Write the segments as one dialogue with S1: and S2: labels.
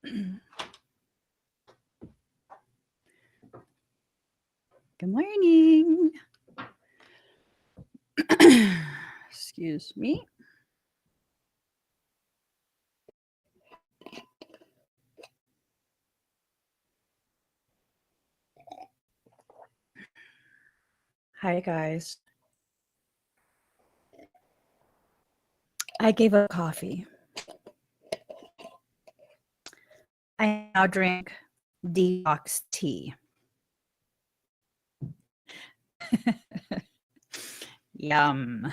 S1: Good morning. Excuse me. Hi, guys. I gave up coffee. I now drink detox tea. Yum.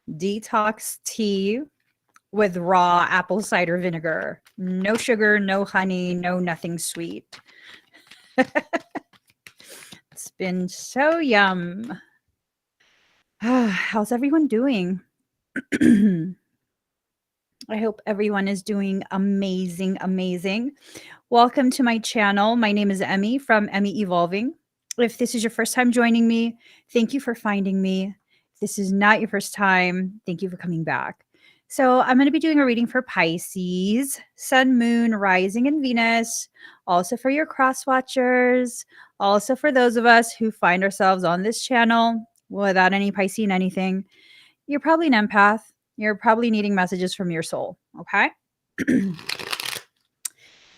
S1: Detox tea with raw apple cider vinegar. No sugar, no honey, no nothing sweet. It's been so yum. How's everyone doing? I hope everyone is doing amazing, amazing. Welcome to my channel. My name is Emmy from Emmy Evolving. If this is your first time joining me, thank you for finding me. If this is not your first time, thank you for coming back. So I'm going to be doing a reading for Pisces, Sun, Moon, Rising, and Venus. Also for your cross watchers. Also for those of us who find ourselves on this channel without any Piscean anything. You're probably an empath. You're probably needing messages from your soul. Okay.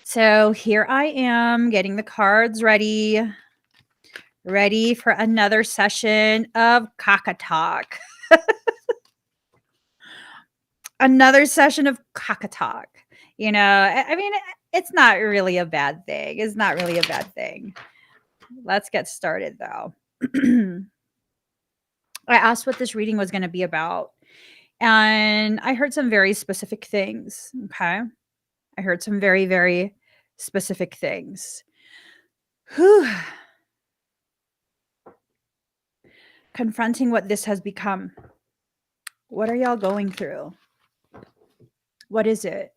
S1: So here I am getting the cards ready for another session of Caca Talk. Another session of Caca Talk. You know, I mean, it's not really a bad thing. It's not really a bad thing. Let's get started though. I asked what this reading was going to be about, and I heard some very specific things. Okay. I heard some very, very specific things. Whew. Confronting what this has become. What are y'all going through? What is it?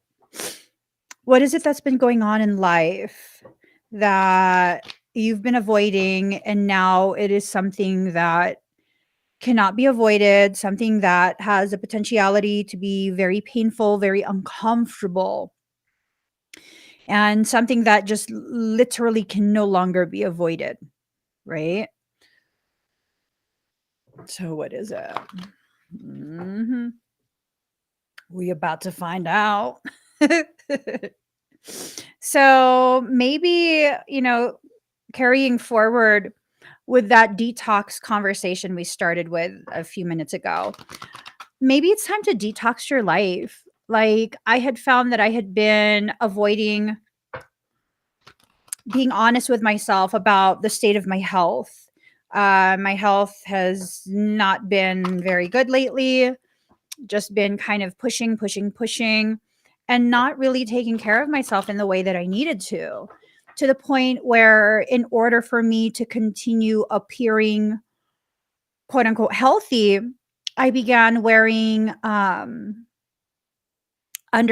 S1: What is it that's been going on in life that you've been avoiding, and now it is something that cannot be avoided, something that has a potentiality to be very painful, very uncomfortable, and something that just literally can no longer be avoided, right? So what is it? We about to find out. So maybe, carrying forward with that detox conversation we started with a few minutes ago, maybe it's time to detox your life. Like, I had found that I had been avoiding being honest with myself about the state of my health. My health has not been very good lately, just been kind of pushing, and not really taking care of myself in the way that I needed to the point where, in order for me to continue appearing quote unquote healthy, I began wearing under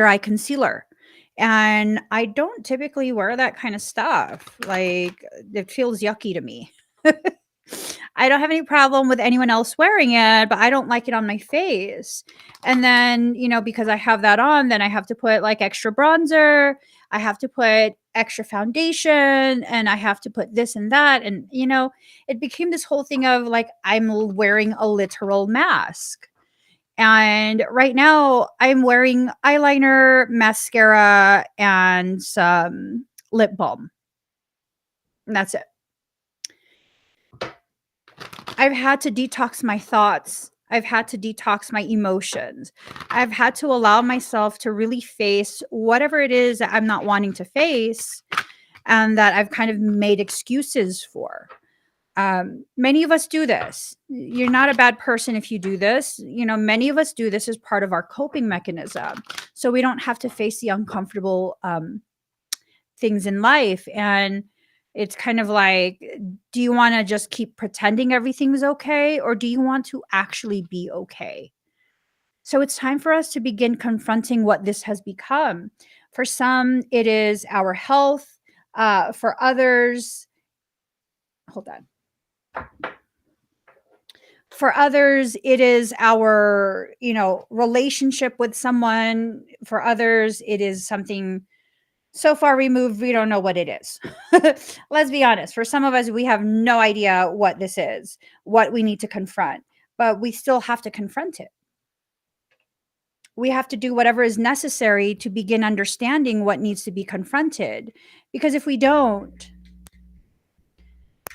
S1: eye concealer. And I don't typically wear that kind of stuff. Like, it feels yucky to me. I don't have any problem with anyone else wearing it, but I don't like it on my face. And then, because I have that on, then I have to put like extra bronzer, I have to put extra foundation, and I have to put this and that. And, it became this whole thing of like, I'm wearing a literal mask. And right now I'm wearing eyeliner, mascara, and some lip balm. And that's it. I've had to detox my thoughts. I've had to detox my emotions. I've had to allow myself to really face whatever it is that I'm not wanting to face and that I've kind of made excuses for. Many of us do this. You're not a bad person if you do this. Many of us do this as part of our coping mechanism. So we don't have to face the uncomfortable things in life. And it's kind of like, do you want to just keep pretending everything's okay? Or do you want to actually be okay? So it's time for us to begin confronting what this has become. For some, it is our health. For others, hold on. For others, it is our, relationship with someone. For others, it is something so far removed, we don't know what it is. Let's be honest. For some of us, we have no idea what this is, what we need to confront, but we still have to confront it. We have to do whatever is necessary to begin understanding what needs to be confronted. Because if we don't,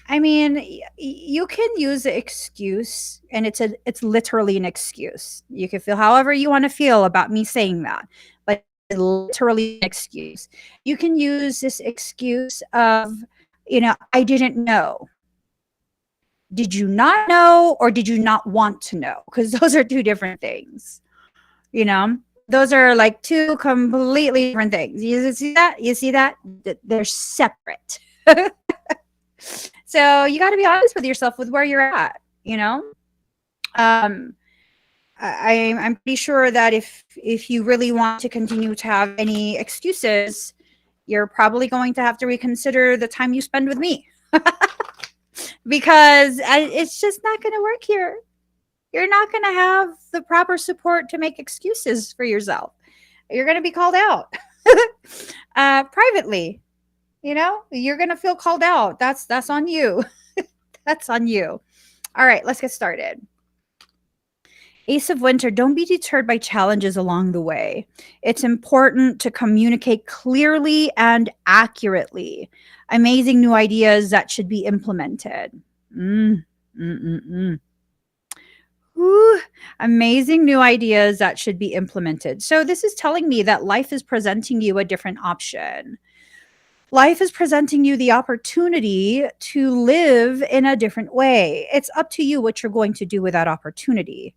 S1: I mean, you can use the excuse, and it's literally an excuse. You can feel however you want to feel about me saying that, but it's literally an excuse. You can use this excuse of, I didn't know. Did you not know, or did you not want to know? Because those are two different things. You know, those are like two completely different things. You see that? You see that? They're separate. So you got to be honest with yourself with where you're at, I'm pretty sure that if you really want to continue to have any excuses, you're probably going to have to reconsider the time you spend with me. Because it's just not going to work here. You're not going to have the proper support to make excuses for yourself. You're going to be called out privately. You're going to feel called out. That's on you. That's on you. All right, let's get started. Ace of Winter, don't be deterred by challenges along the way. It's important to communicate clearly and accurately. Amazing new ideas that should be implemented. Ooh, amazing new ideas that should be implemented. So this is telling me that life is presenting you a different option. Life is presenting you the opportunity to live in a different way. It's up to you what you're going to do with that opportunity.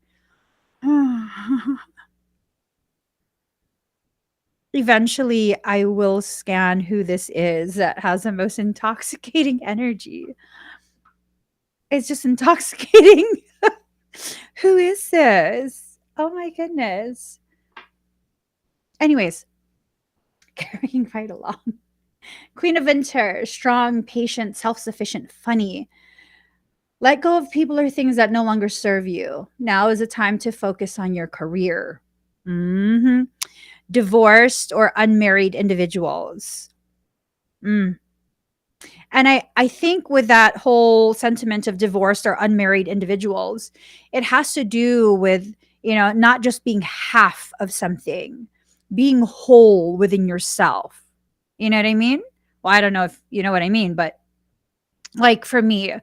S1: Eventually, I will scan who this is that has the most intoxicating energy. It's just intoxicating. Who is this? Oh my goodness. Anyways, carrying right along. Queen of Winter, strong, patient, self-sufficient, funny. Let go of people or things that no longer serve you. Now is a time to focus on your career. Divorced or unmarried individuals. And I think with that whole sentiment of divorced or unmarried individuals, it has to do with, not just being half of something, being whole within yourself. You know what I mean? Well, I don't know if you know what I mean, but like for me,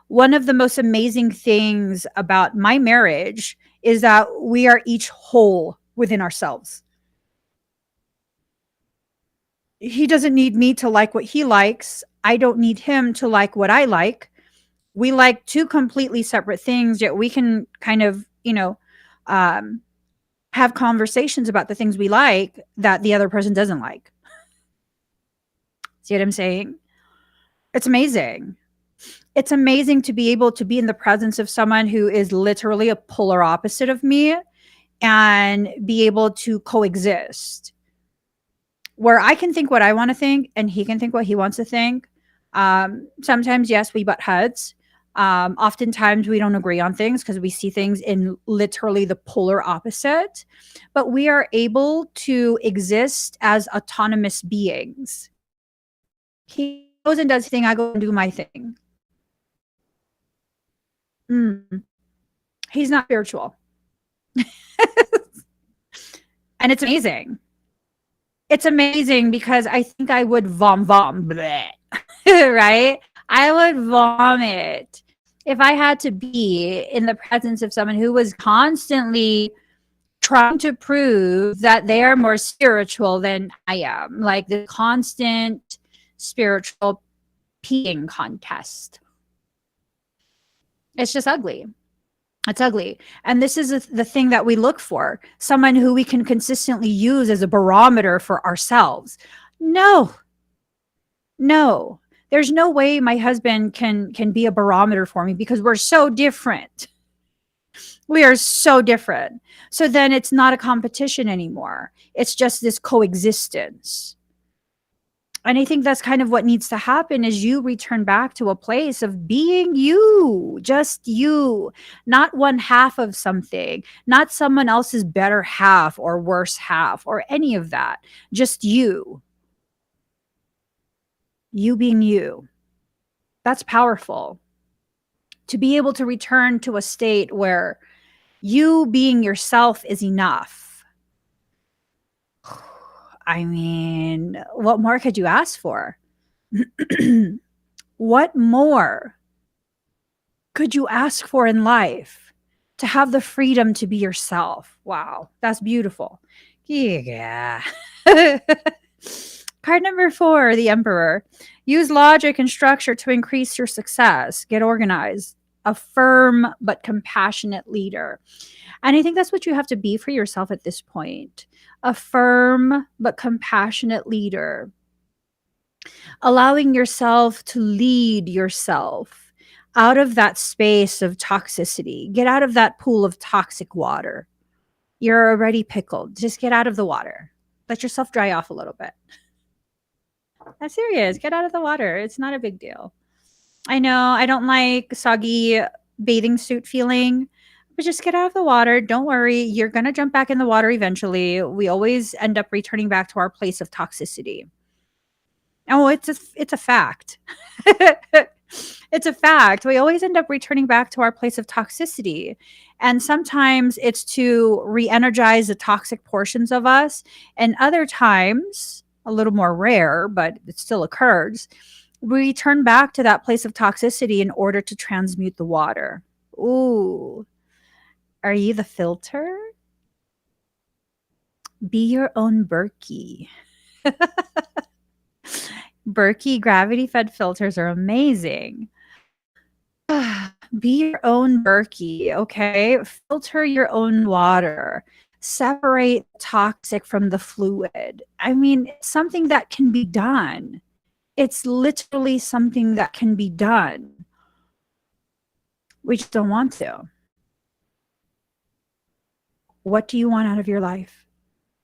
S1: one of the most amazing things about my marriage is that we are each whole within ourselves. He doesn't need me to like what he likes. I don't need him to like what I like. We like two completely separate things, yet we can kind of, have conversations about the things we like that the other person doesn't like. See what I'm saying? It's amazing. It's amazing to be able to be in the presence of someone who is literally a polar opposite of me and be able to coexist, where I can think what I want to think and he can think what he wants to think. Sometimes, yes, we butt heads. Oftentimes we don't agree on things because we see things in literally the polar opposite, but we are able to exist as autonomous beings. He goes and does his thing, I go and do my thing. He's not spiritual. And it's amazing. It's amazing because I think I would bleh, right? I would vomit if I had to be in the presence of someone who was constantly trying to prove that they are more spiritual than I am. Like the constant spiritual peeing contest. It's just ugly. It's ugly. And this is the thing that we look for. Someone who we can consistently use as a barometer for ourselves. No. There's no way my husband can be a barometer for me because we're so different. We are so different. So then it's not a competition anymore. It's just this coexistence. And I think that's kind of what needs to happen is you return back to a place of being you, just you, not one half of something, not someone else's better half or worse half or any of that, just you. You being you. That's powerful. To be able to return to a state where you being yourself is enough. I mean, what more could you ask for? What more could you ask for in life? To have the freedom to be yourself. Wow, that's beautiful. Yeah. Card number 4, the Emperor. Use logic and structure to increase your success. Get organized. A firm but compassionate leader. And I think that's what you have to be for yourself at this point. A firm but compassionate leader. Allowing yourself to lead yourself out of that space of toxicity. Get out of that pool of toxic water. You're already pickled. Just get out of the water. Let yourself dry off a little bit. I'm serious. Get out of the water. It's not a big deal. I know I don't like soggy bathing suit feeling, but just get out of the water. Don't worry. You're going to jump back in the water eventually. We always end up returning back to our place of toxicity. Oh, it's a fact. It's a fact. We always end up returning back to our place of toxicity. And sometimes it's to re-energize the toxic portions of us. And other times, a little more rare, but it still occurs, we return back to that place of toxicity in order to transmute the water. Ooh. Are you the filter? Be your own Berkey. Berkey gravity fed filters are amazing. Be your own Berkey, okay? Filter your own water. Separate toxic from the fluid. I mean, it's something that can be done. It's literally something that can be done. We just don't want to. What do you want out of your life?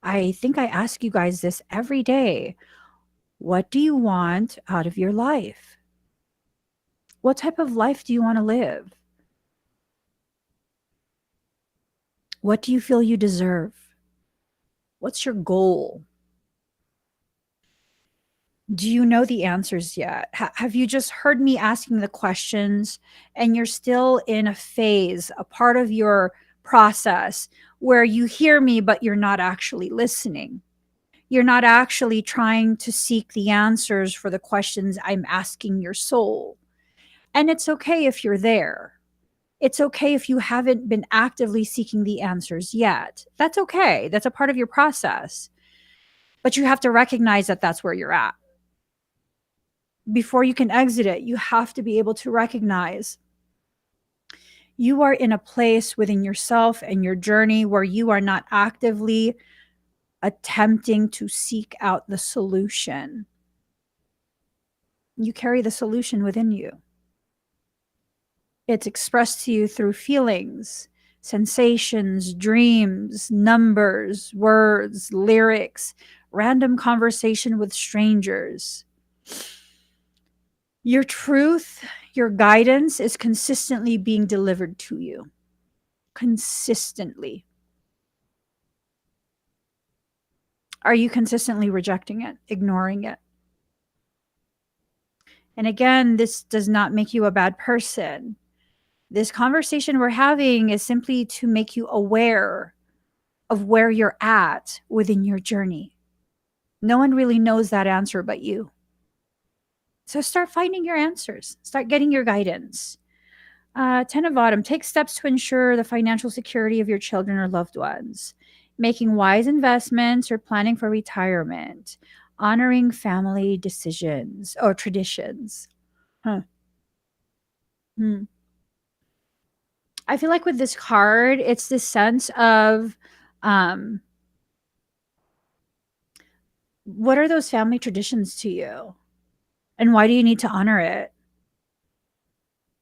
S1: I think I ask you guys this every day. What do you want out of your life? What type of life do you want to live? What do you feel you deserve? What's your goal? Do you know the answers yet? Have you just heard me asking the questions and you're still in a phase, a part of your process where you hear me, but you're not actually listening? You're not actually trying to seek the answers for the questions I'm asking your soul. And it's okay if you're there. It's okay if you haven't been actively seeking the answers yet. That's okay. That's a part of your process. But you have to recognize that that's where you're at. Before you can exit it, you have to be able to recognize you are in a place within yourself and your journey where you are not actively attempting to seek out the solution. You carry the solution within you. It's expressed to you through feelings, sensations, dreams, numbers, words, lyrics, random conversation with strangers. Your truth, your guidance is consistently being delivered to you. Consistently. Are you consistently rejecting it, ignoring it? And again, this does not make you a bad person. This conversation we're having is simply to make you aware of where you're at within your journey. No one really knows that answer but you. So start finding your answers. Start getting your guidance. 10 of Autumn, take steps to ensure the financial security of your children or loved ones. Making wise investments or planning for retirement. Honoring family decisions or traditions. Huh. I feel like with this card, it's this sense of what are those family traditions to you? And why do you need to honor it?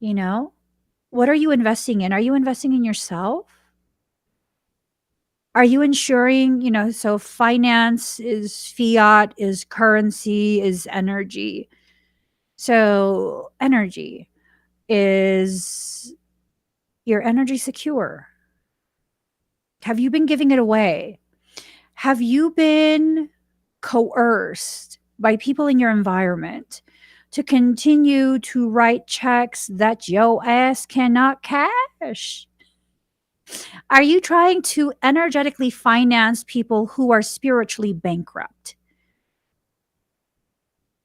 S1: You know? What are you investing in? Are you investing in yourself? Are you ensuring, so finance is fiat, is currency, is energy. So energy, is your energy secure? Have you been giving it away? Have you been coerced by people in your environment to continue to write checks that your ass cannot cash? Are you trying to energetically finance people who are spiritually bankrupt?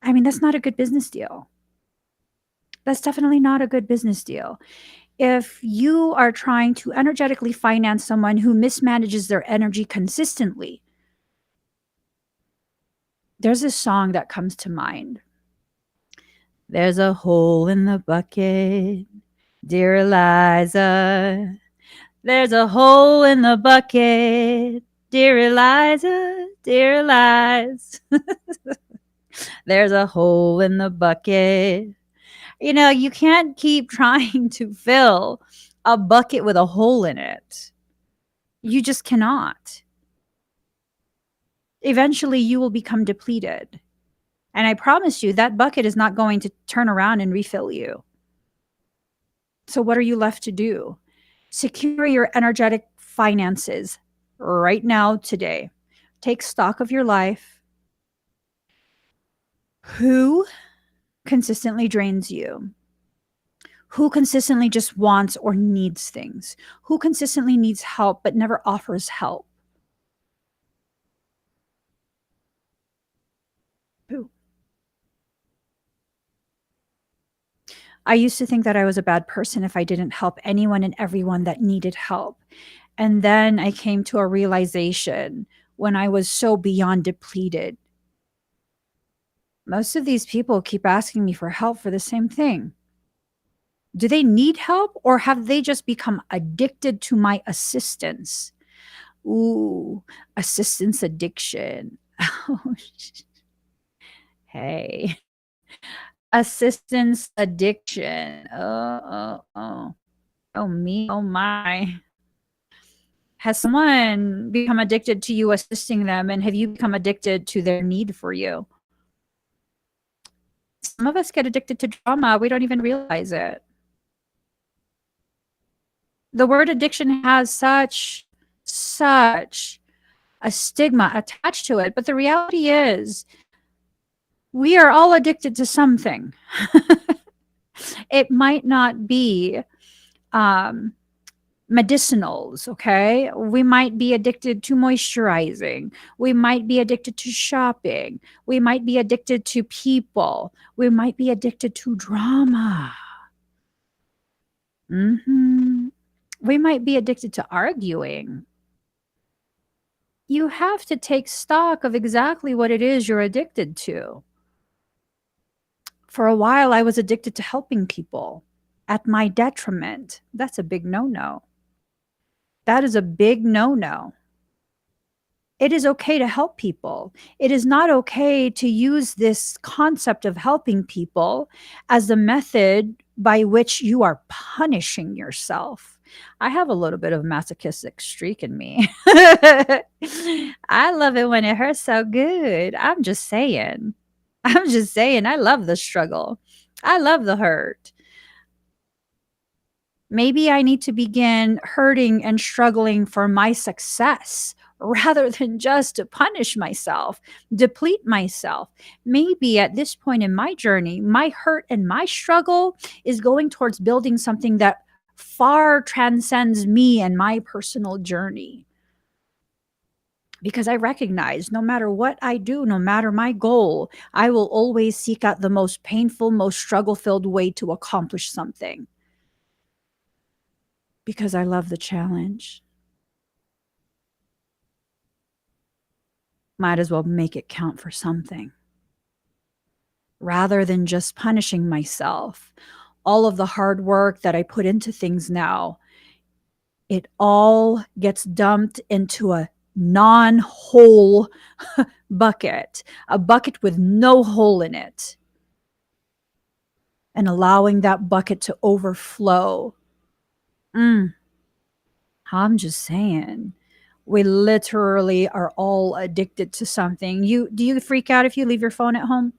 S1: I mean, that's not a good business deal. That's definitely not a good business deal. If you are trying to energetically finance someone who mismanages their energy consistently, there's this song that comes to mind. There's a hole in the bucket, dear Eliza. There's a hole in the bucket, dear Eliza, dear Eliza. There's a hole in the bucket. You know, you can't keep trying to fill a bucket with a hole in it. You just cannot. Eventually, you will become depleted. And I promise you, that bucket is not going to turn around and refill you. So, what are you left to do? Secure your energetic finances right now, today. Take stock of your life. Who consistently drains you? Who consistently just wants or needs things? Who consistently needs help but never offers help? Who? I used to think that I was a bad person if I didn't help anyone and everyone that needed help. And then I came to a realization when I was so beyond depleted. Most of these people keep asking me for help for the same thing. Do they need help, or have they just become addicted to my assistance? Ooh, assistance addiction. Hey, assistance addiction. Oh, me, oh my. Has someone become addicted to you assisting them, and have you become addicted to their need for you? Some of us get addicted to drama. We don't even realize it. The word addiction has such a stigma attached to it. But the reality is, we are all addicted to something. It might not be medicinals, okay? We might be addicted to moisturizing. We might be addicted to shopping. We might be addicted to people. We might be addicted to drama. We might be addicted to arguing. You have to take stock of exactly what it is you're addicted to. For a while, I was addicted to helping people at my detriment. That's a big no-no. That is a big no-no. It is okay to help people. It is not okay to use this concept of helping people as the method by which you are punishing yourself. I have a little bit of masochistic streak in me. I love it when it hurts so good. I'm just saying. I love the struggle. I love the hurt. Maybe I need to begin hurting and struggling for my success rather than just to punish myself, deplete myself. Maybe at this point in my journey, my hurt and my struggle is going towards building something that far transcends me and my personal journey. Because I recognize no matter what I do, no matter my goal, I will always seek out the most painful, most struggle-filled way to accomplish something. Because I love the challenge. Might as well make it count for something. Rather than just punishing myself, all of the hard work that I put into things now, it all gets dumped into a non-whole bucket, a bucket with no hole in it, and allowing that bucket to overflow. I'm just saying, we literally are all addicted to something. Do you freak out if you leave your phone at home?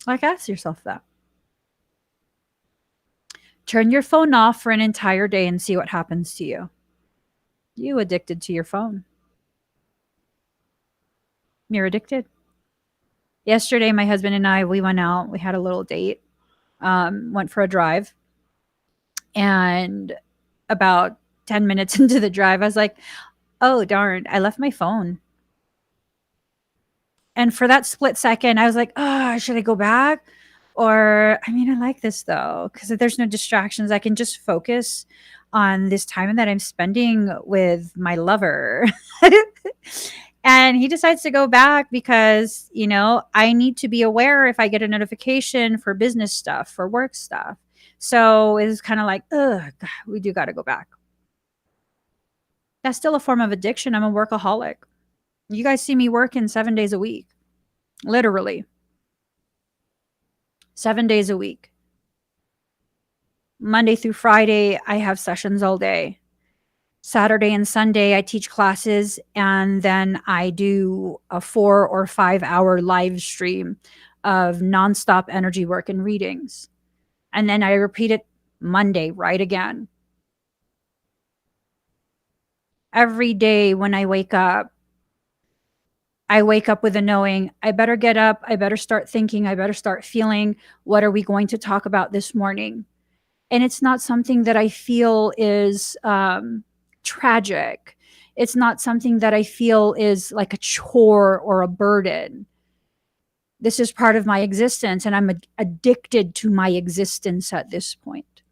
S1: Like, ask yourself that. Turn your phone off for an entire day and see what happens to you. You addicted to your phone. You're addicted. Yesterday, my husband and I, we went out. We had a little date. Went for a drive, and about 10 minutes into the drive, I was like, "Oh darn, I left my phone." And for that split second, I was like, "Oh, should I go back?" Or, I mean, I like this though, because there's no distractions. I can just focus on this time that I'm spending with my lover. And he decides to go back because, I need to be aware if I get a notification for business stuff, for work stuff. So it's kind of like, ugh, we do got to go back. That's still a form of addiction. I'm a workaholic. You guys see me working 7 days a week, literally 7 days a week. Monday through Friday, I have sessions all day. Saturday and Sunday, I teach classes, and then I do a 4 or 5 hour live stream of nonstop energy work and readings. And then I repeat it Monday, right again. Every day when I wake up with a knowing, I better get up, I better start thinking, I better start feeling, what are we going to talk about this morning? And it's not something that I feel is tragic. It's not something that I feel is like a chore or a burden. This is part of my existence, and I'm addicted to my existence at this point.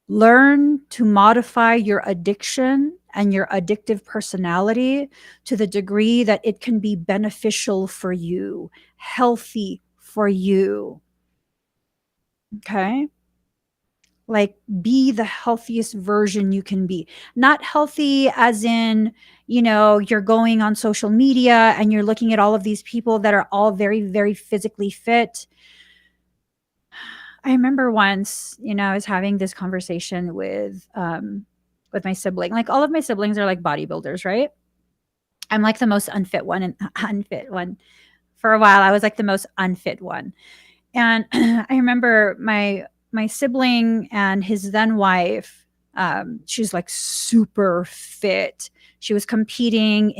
S1: Learn to modify your addiction and your addictive personality to the degree that it can be beneficial for you, healthy for you. Okay? Like, be the healthiest version you can be. Not healthy as in, you're going on social media and you're looking at all of these people that are all very, very physically fit. I remember once, I was having this conversation with my sibling. Like, all of my siblings are like bodybuilders, right? I'm like the most unfit one and unfit one. For a while, I was like the most unfit one. And I remember my sibling and his then wife, she's like super fit. She was competing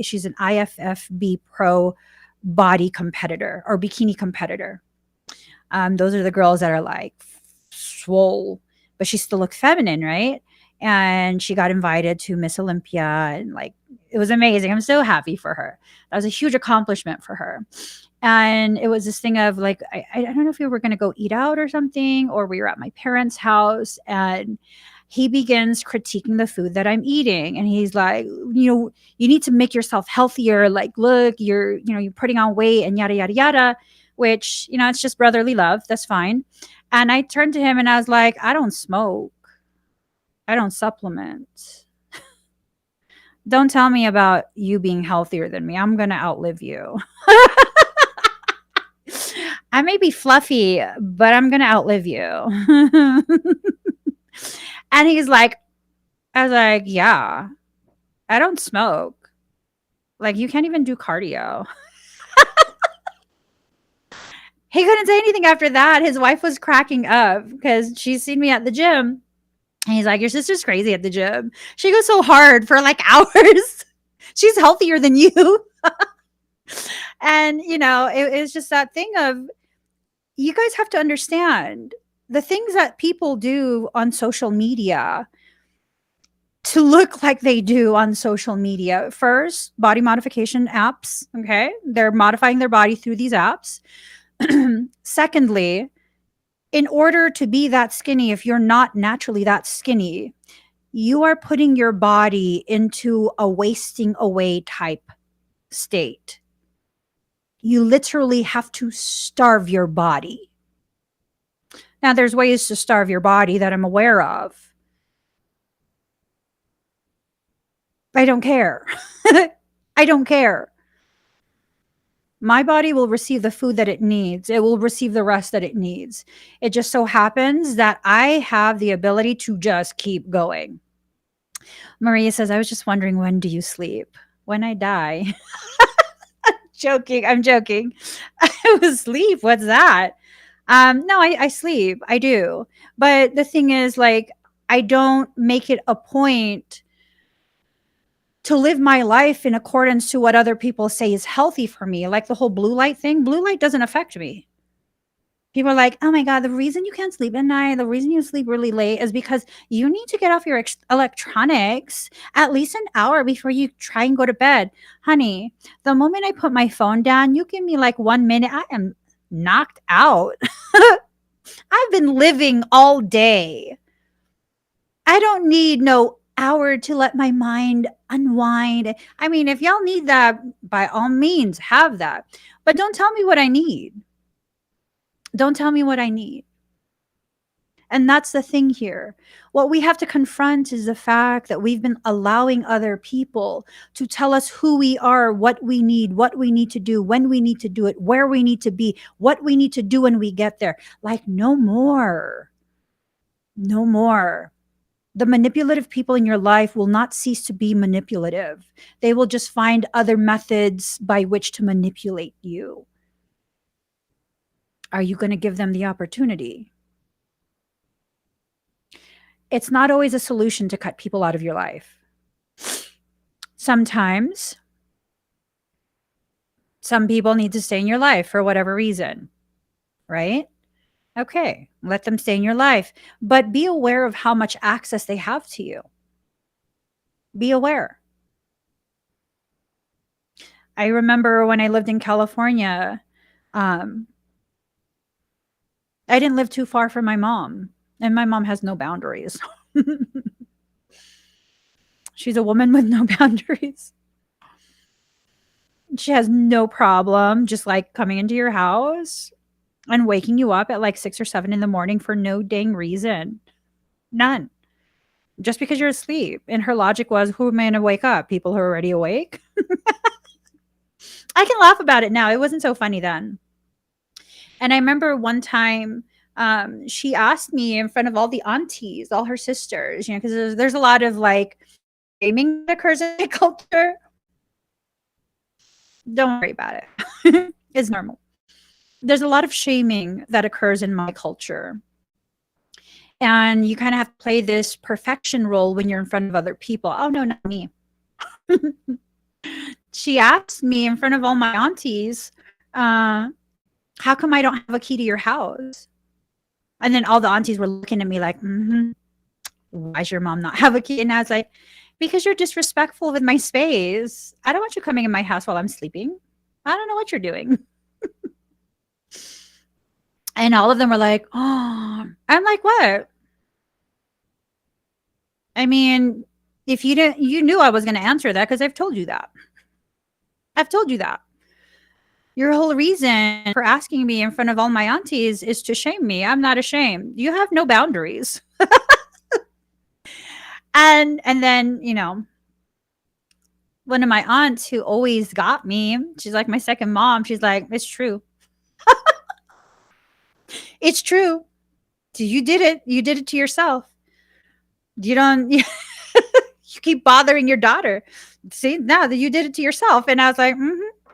S1: she's an IFFB pro body competitor or bikini competitor. Those are the girls that are like swole, but she still looked feminine, right? And she got invited to Miss Olympia, and like, it was amazing. I'm so happy for her. That was a huge accomplishment for her. And it was this thing of like, I don't know if we were going to go eat out or something, or we were at my parents' house, and he begins critiquing the food that I'm eating. And he's like, you need to make yourself healthier. Like, look, you're putting on weight and yada, yada, yada, which, it's just brotherly love. That's fine. And I turned to him and I was like, I don't smoke. I don't supplement. Don't tell me about you being healthier than me. I'm going to outlive you. I may be fluffy, but I'm going to outlive you. And he's like, I was like, yeah, I don't smoke. Like, you can't even do cardio. He couldn't say anything after that. His wife was cracking up because she's seen me at the gym. And he's like, your sister's crazy at the gym. She goes so hard for like hours. She's healthier than you. And, it's just that thing of, you guys have to understand the things that people do on social media to look like they do on social media. First, body modification apps. Okay. They're modifying their body through these apps. Secondly, in order to be that skinny, if you're not naturally that skinny, you are putting your body into a wasting away type state. You literally have to starve your body. Now, there's ways to starve your body that I'm aware of. I don't care. I don't care. My body will receive the food that it needs. It will receive the rest that it needs. It just so happens that I have the ability to just keep going. Maria says, I was just wondering, when do you sleep? When I die. I'm joking. I was sleep. What's that? No, I sleep. I do. But the thing is, like, I don't make it a point to live my life in accordance to what other people say is healthy for me. Like the whole blue light thing, blue light doesn't affect me. People are like, oh my God, the reason you can't sleep at night, the reason you sleep really late is because you need to get off your electronics at least an hour before you try and go to bed. Honey, the moment I put my phone down, you give me like 1 minute, I am knocked out. I've been living all day. I don't need no hour to let my mind unwind. I mean, if y'all need that, by all means, have that. But don't tell me what I need. Don't tell me what I need. And that's the thing here. What we have to confront is the fact that we've been allowing other people to tell us who we are, what we need to do, when we need to do it, where we need to be, what we need to do when we get there. Like, no more. No more. The manipulative people in your life will not cease to be manipulative. They will just find other methods by which to manipulate you. Are you going to give them the opportunity? It's not always a solution to cut people out of your life. Sometimes some people need to stay in your life for whatever reason, right? Okay, let them stay in your life, but be aware of how much access they have to you. Be aware. I remember when I lived in California, I didn't live too far from my mom, and my mom has no boundaries. She's a woman with no boundaries. She has no problem just like coming into your house and waking you up at like 6 or 7 in the morning for no dang reason. None. Just because you're asleep. And her logic was, who am I going to wake up? People who are already awake? I can laugh about it now. It wasn't so funny then. And I remember one time she asked me in front of all the aunties, all her sisters, you know, because there's a lot of like shaming that occurs in my culture. Don't worry about it. It's normal. There's a lot of shaming that occurs in my culture. And you kind of have to play this perfection role when you're in front of other people. Oh, no, not me. She asked me in front of all my aunties, how come I don't have a key to your house? And then all the aunties were looking at me like, why does your mom not have a key? And I was like, because you're disrespectful with my space. I don't want you coming in my house while I'm sleeping. I don't know what you're doing. And all of them were like, oh, I'm like, what? I mean, if you didn't, you knew I was going to answer that because I've told you that. I've told you that. Your whole reason for asking me in front of all my aunties is to shame me. I'm not ashamed. You have no boundaries. And then, you know, one of my aunts who always got me, she's like my second mom. She's like, it's true. It's true. You did it. You did it to yourself. You don't, you keep bothering your daughter. See, now that you did it to yourself. And I was like,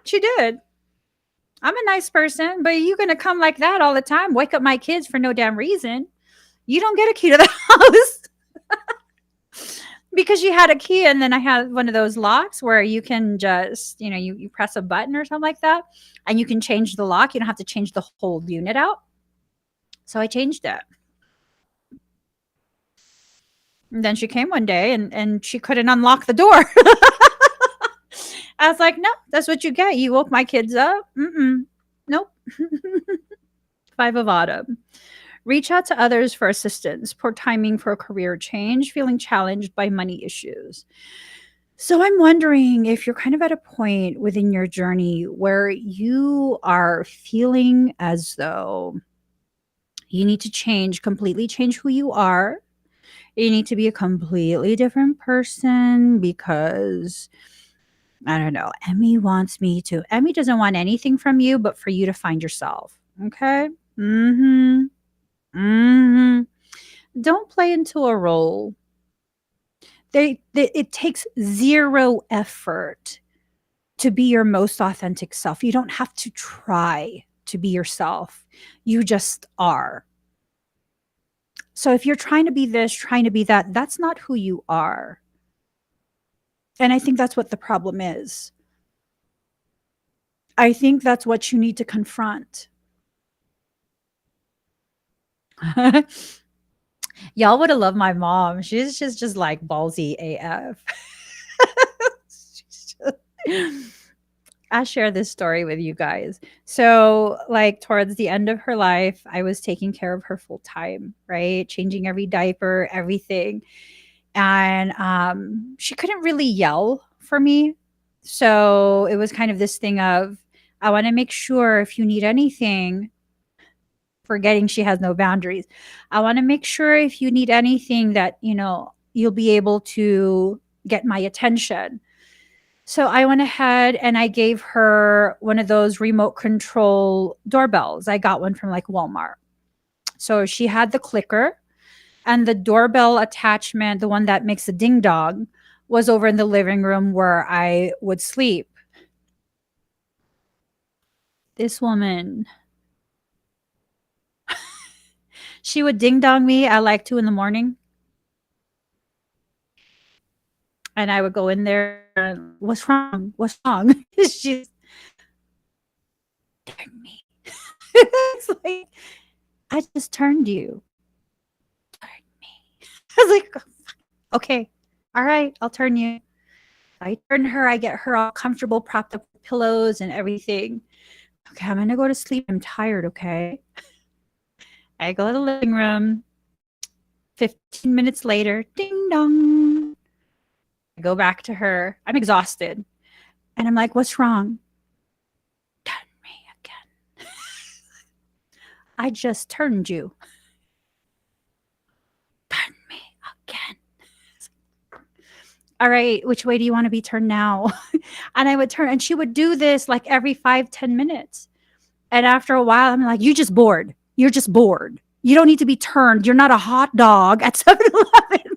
S1: she did. I'm a nice person, but you're going to come like that all the time, wake up my kids for no damn reason. You don't get a key to the house. Because you had a key, and then I had one of those locks where you can just, you know, you press a button or something like that, and you can change the lock. You don't have to change the whole unit out. So I changed it. And then she came one day and she couldn't unlock the door. I was like, no, that's what you get. You woke my kids up. Nope. 5 of Autumn. Reach out to others for assistance. Poor timing for a career change. Feeling challenged by money issues. So I'm wondering if you're kind of at a point within your journey where you are feeling as though you need to completely change who you are. You need to be a completely different person because, I don't know, Emmy doesn't want anything from you but for you to find yourself. Okay? Don't play into a role. It takes 0 effort to be your most authentic self. You don't have to try to be yourself. You just are. So if you're trying to be this, trying to be that, that's not who you are. And I think that's what the problem is. I think that's what you need to confront. Y'all would have loved my mom. She's just like ballsy AF. She's just- I'll share this story with you guys. So, like, towards the end of her life, I was taking care of her full time, right? Changing every diaper, everything. And she couldn't really yell for me. So, it was kind of this thing of, I want to make sure if you need anything, forgetting she has no boundaries. I want to make sure if you need anything that, you'll be able to get my attention. So I went ahead and I gave her one of those remote control doorbells. I got one from like Walmart. So she had the clicker and the doorbell attachment, the one that makes a ding dong, was over in the living room where I would sleep. This woman, she would ding dong me at like 2 a.m. And I would go in there and, what's wrong? What's wrong? She's turned me. It's like, I just turned you. Turn me. I was like, okay, all right, I'll turn you. I turn her, I get her all comfortable, propped up with pillows and everything. Okay, I'm gonna go to sleep. I'm tired, okay? I go to the living room. 15 minutes later, ding dong. I go back to her. I'm exhausted. And I'm like, what's wrong? Turn me again. I just turned you. Turn me again. All right, which way do you want to be turned now? And I would turn, and she would do this like every 5-10 minutes. And after a while, I'm like, you just bored. You're just bored. You don't need to be turned. You're not a hot dog at 7-Eleven.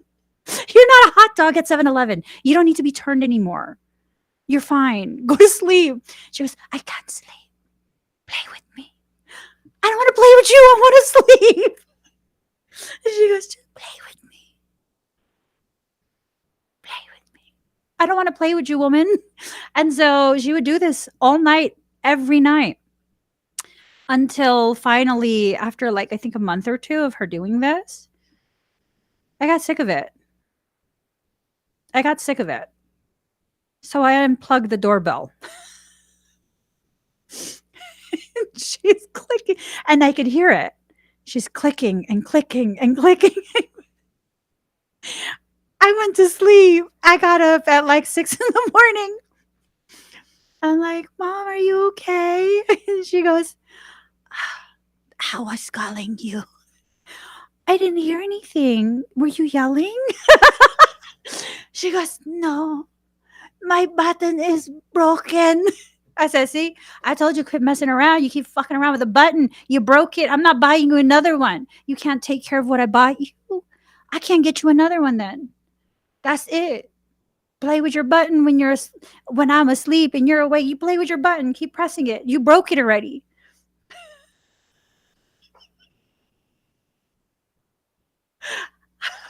S1: You're not a hot dog at 7-Eleven. You don't need to be turned anymore. You're fine. Go to sleep. She goes, I can't sleep. Play with me. I don't want to play with you. I want to sleep. And she goes, just play with me. Play with me. I don't want to play with you, woman. And so she would do this all night, every night. Until finally, after like, I think a month or two of her doing this, I got sick of it. So I unplugged the doorbell. She's clicking, and I could hear it. She's clicking and clicking and clicking. I went to sleep. I got up at like 6 a.m. I'm like, Mom, are you okay? And she goes, I was calling you. I didn't hear anything. Were you yelling? She goes, no, my button is broken. I said, see, I told you quit messing around. You keep fucking around with a button. You broke it. I'm not buying you another one. You can't take care of what I bought you. I can't get you another one then. That's it. Play with your button when I'm asleep and you're awake. You play with your button. Keep pressing it. You broke it already.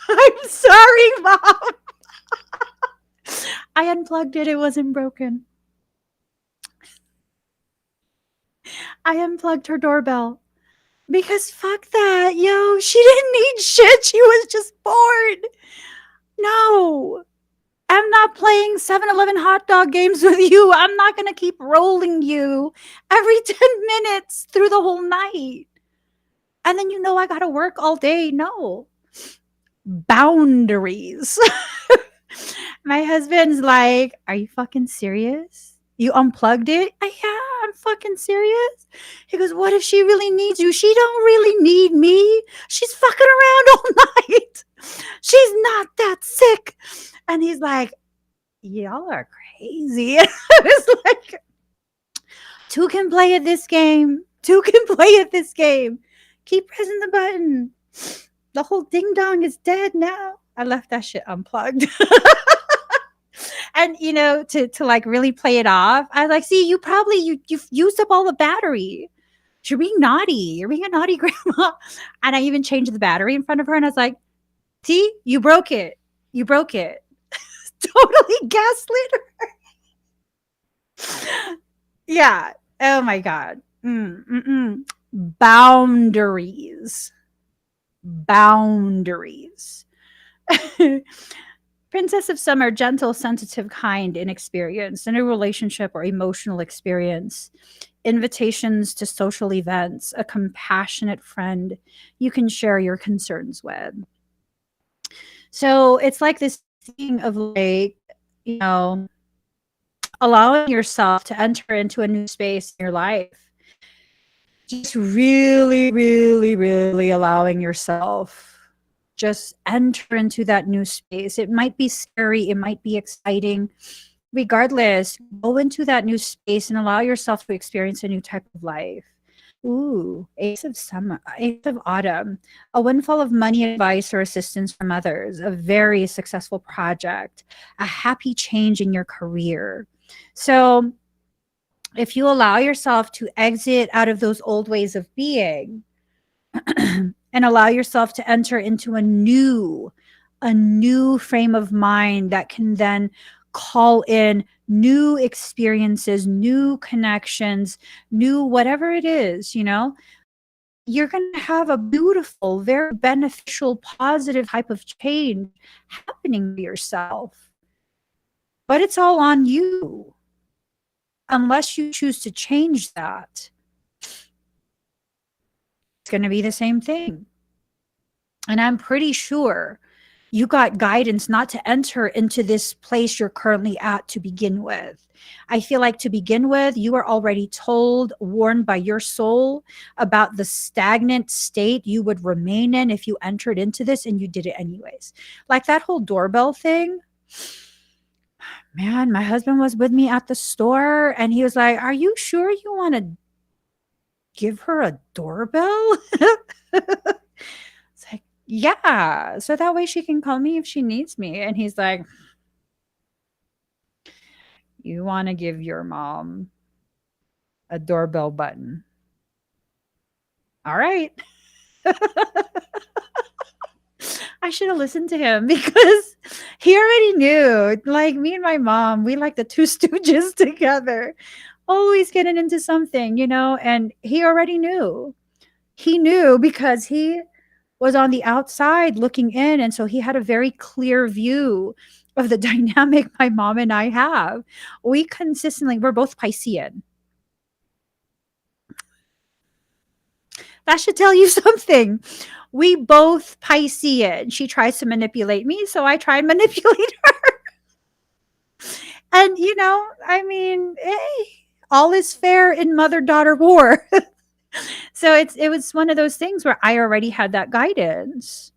S1: I'm sorry, Mom. I unplugged it. It wasn't broken. I unplugged her doorbell. Because fuck that, yo. She didn't need shit. She was just bored. No. I'm not playing 7-Eleven hot dog games with you. I'm not going to keep rolling you every 10 minutes through the whole night. And then I got to work all day. No. Boundaries. My husband's like, are you fucking serious? You unplugged it? Yeah, I'm fucking serious. He goes, what if she really needs you? She don't really need me. She's fucking around all night. She's not that sick. And he's like, y'all are crazy. I was like, two can play at this game. Keep pressing the button. The whole ding dong is dead now. I left that shit unplugged. And to like really play it off, I was like, see, you've used up all the battery. You're being naughty. You're being a naughty grandma. And I even changed the battery in front of her, and I was like, see, you broke it. Totally gaslit her. Yeah. Oh my God. Boundaries. Boundaries. Princess of Summer, gentle, sensitive, kind in experience, in a relationship or emotional experience, invitations to social events, a compassionate friend you can share your concerns with. So it's like this thing of like, you know, allowing yourself to enter into a new space in your life. Just really, really, really allowing yourself just enter into that new space. It might be scary, it might be exciting. Regardless, go into that new space and allow yourself to experience a new type of life. Ooh, Ace of Summer, Ace of Autumn, a windfall of money, advice, or assistance from others, a very successful project, a happy change in your career. So, if you allow yourself to exit out of those old ways of being and allow yourself to enter into a new frame of mind that can then call in new experiences, new connections, new whatever it is, you're going to have a beautiful, very beneficial, positive type of change happening to yourself. But it's all on you unless you choose to change that. It's going to be the same thing. And I'm pretty sure you got guidance not to enter into this place you're currently at to begin with. I feel like to begin with, you are already told, warned by your soul about the stagnant state you would remain in if you entered into this and you did it anyways. Like that whole doorbell thing. Man, my husband was with me at the store and he was like, "Are you sure you want to give her a doorbell?" It's like, "Yeah, so that way she can call me if she needs me." And he's like, "You want to give your mom a doorbell button? All right." I should have listened to him because he already knew. Like me and my mom, we like the two stooges together, always getting into something, and he already knew. He knew because he was on the outside looking in. And so he had a very clear view of the dynamic my mom and I have. We're both Piscean. That should tell you something. We both Piscean. She tries to manipulate me, so I try and manipulate her. And, I mean, hey, all is fair in mother-daughter war. So it was one of those things where I already had that guidance.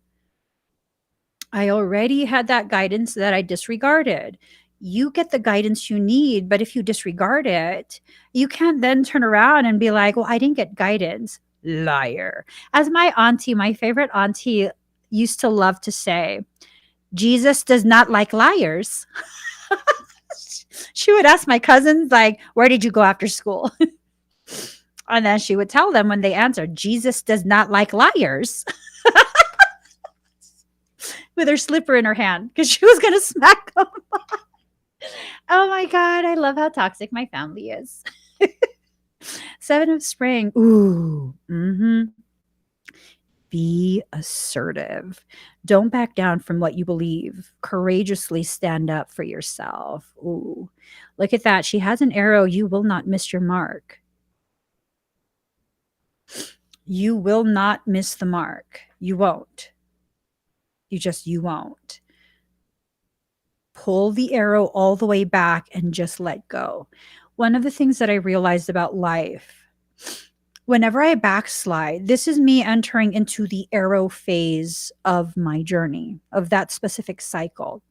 S1: That I disregarded. You get the guidance you need, but if you disregard it, you can't then turn around and be like, "Well, I didn't get guidance." Liar. As my favorite auntie used to love to say, "Jesus does not like liars." She would ask my cousins, like, "Where did you go after school?" And then she would tell them when they answered, "Jesus does not like liars." With her slipper in her hand because she was going to smack them. Oh my God. I love how toxic my family is. Seven of Spring. Ooh. Be assertive. Don't back down from what you believe. Courageously stand up for yourself. Ooh. Look at that. She has an arrow. You will not miss your mark. You will not miss the mark. You won't. You won't. Pull the arrow all the way back and just let go. One of the things that I realized about life, whenever I backslide, this is me entering into the arrow phase of my journey, of that specific cycle.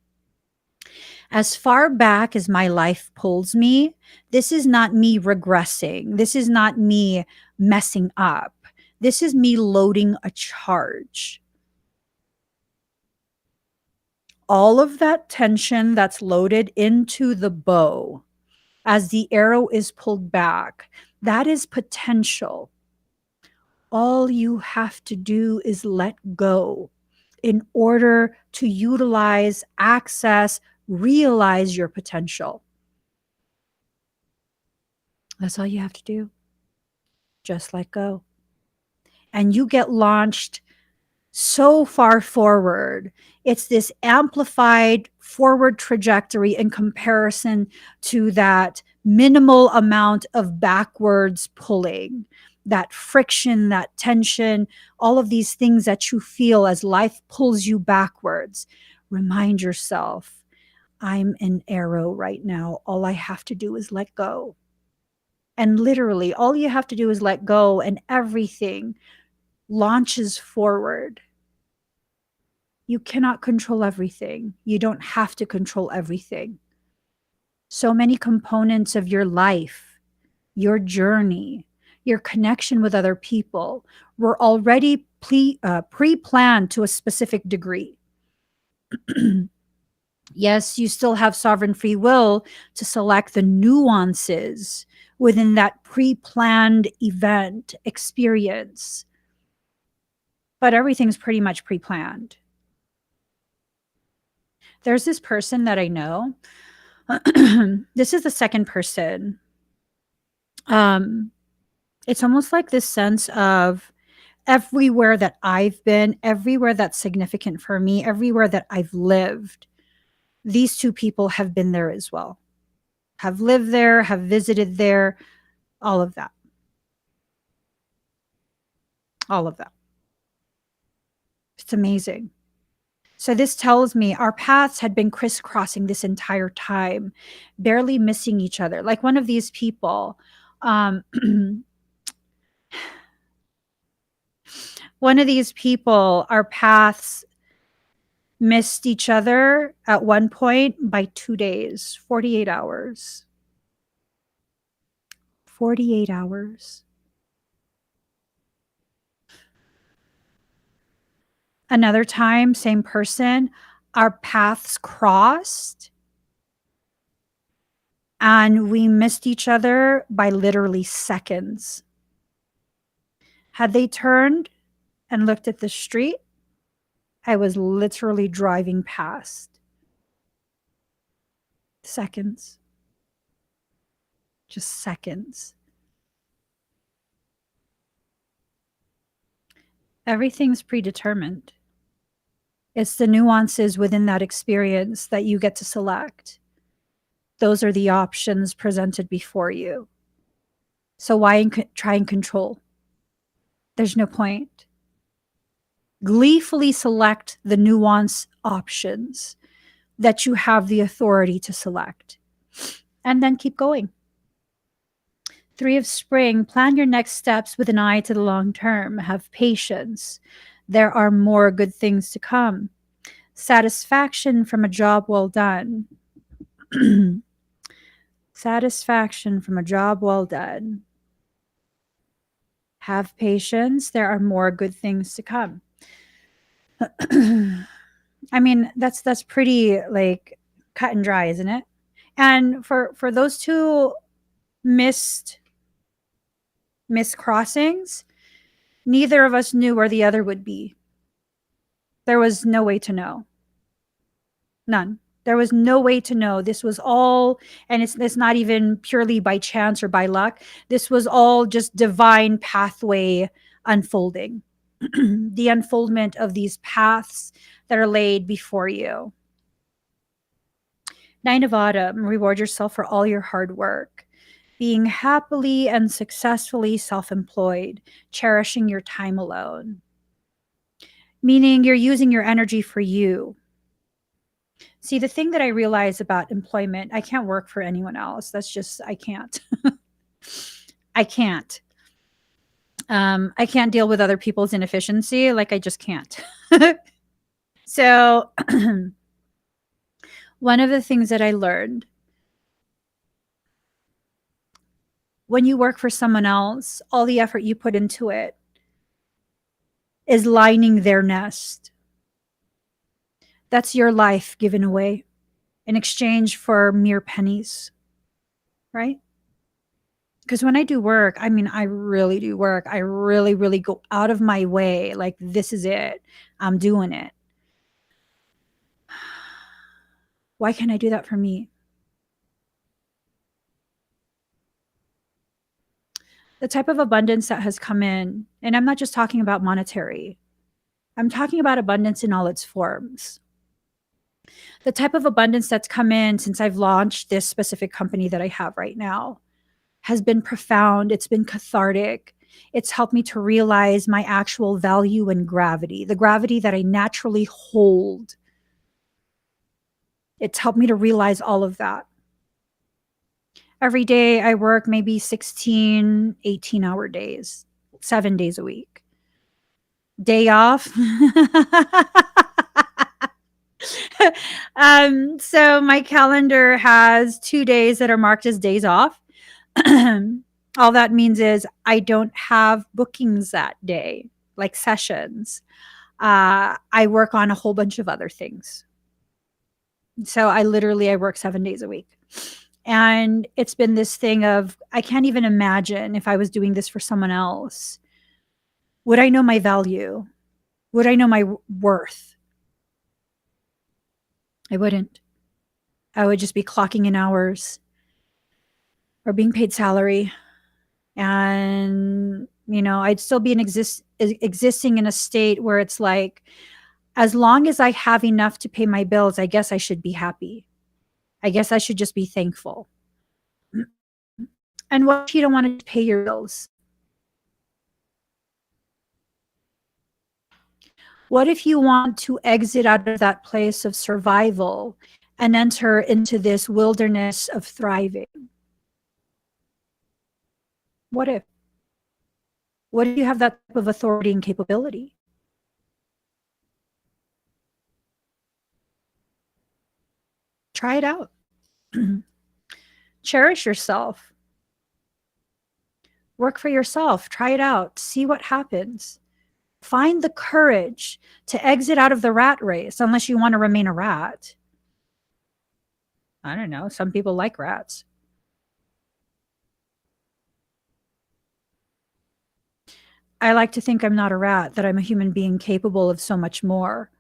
S1: As far back as my life pulls me, this is not me regressing. This is not me messing up. This is me loading a charge. All of that tension that's loaded into the bow as the arrow is pulled back, that is potential. All you have to do is let go in order to utilize, access, realize your potential. That's all you have to do. Just let go. And you get launched so far forward. It's this amplified forward trajectory in comparison to that minimal amount of backwards pulling, that friction, that tension, all of these things that you feel as life pulls you backwards. Remind yourself, I'm an arrow right now. All I have to do is let go. And literally, all you have to do is let go, and everything launches forward. You cannot control everything. You don't have to control everything. So many components of your life, your journey, your connection with other people were already pre-planned to a specific degree. Yes, you still have sovereign free will to select the nuances within that pre-planned event experience, but everything's pretty much pre-planned. There's this person that I know. This is the second person. It's almost like this sense of everywhere that I've been, everywhere that's significant for me, everywhere that I've lived, these two people have been there as well, have lived there, have visited there, all of that. All of that. It's amazing. So this tells me our paths had been crisscrossing this entire time, barely missing each other. Like one of these people, one of these people, our paths missed each other at one point by 2 days, 48 hours. 48 hours. Another time, same person, our paths crossed and we missed each other by literally seconds. Had they turned and looked at the street, I was literally driving past. Seconds. Just seconds. Everything's predetermined. It's the nuances within that experience that you get to select. Those are the options presented before you. So why try and control? There's no point. Gleefully select the nuance options that you have the authority to select, and then keep going. 3 of Spring, plan your next steps with an eye to the long term. Have patience. There are more good things to come. Satisfaction from a job well done. Satisfaction from a job well done. Have patience. There are more good things to come. I mean, that's pretty like cut and dry, isn't it? And for those two missed crossings, neither of us knew where the other would be. There was no way to know. None. There was no way to know. This was all, and it's not even purely by chance or by luck. This was all just divine pathway unfolding. The unfoldment of these paths that are laid before you. 9 of Autumn, reward yourself for all your hard work. Being happily and successfully self-employed, cherishing your time alone. Meaning you're using your energy for you. See, the thing that I realize about employment, I can't work for anyone else. That's just, I can't. I can't. I can't deal with other people's inefficiency. Like, I just can't. So one of the things that I learned, when you work for someone else, all the effort you put into it is lining their nest. That's your life given away in exchange for mere pennies, right? Because when I do work, I mean, I really do work. I really, really go out of my way. Like, this is it. I'm doing it. Why can't I do that for me? The type of abundance that has come in, and I'm not just talking about monetary, I'm talking about abundance in all its forms. The type of abundance that's come in since I've launched this specific company that I have right now has been profound. It's been cathartic. It's helped me to realize my actual value and gravity, the gravity that I naturally hold. It's helped me to realize all of that. Every day I work maybe 16, 18-hour days, 7 days a week. Day off. So my calendar has 2 days that are marked as days off. All that means is I don't have bookings that day, like sessions. I work on a whole bunch of other things. So I work 7 days a week. And it's been this thing of, I can't even imagine if I was doing this for someone else. Would I know my value? Would I know my worth? I wouldn't. I would just be clocking in hours or being paid salary. And, I'd still be existing in a state where it's like, as long as I have enough to pay my bills, I guess I should be happy. I guess I should just be thankful. And what if you don't want to pay your bills? What if you want to exit out of that place of survival and enter into this wilderness of thriving? What if? What if you have that type of authority and capability? Try it out. Cherish yourself. Work for yourself. Try it out. See what happens. Find the courage to exit out of the rat race, unless you want to remain a rat. I don't know. Some people like rats. I like to think I'm not a rat, that I'm a human being capable of so much more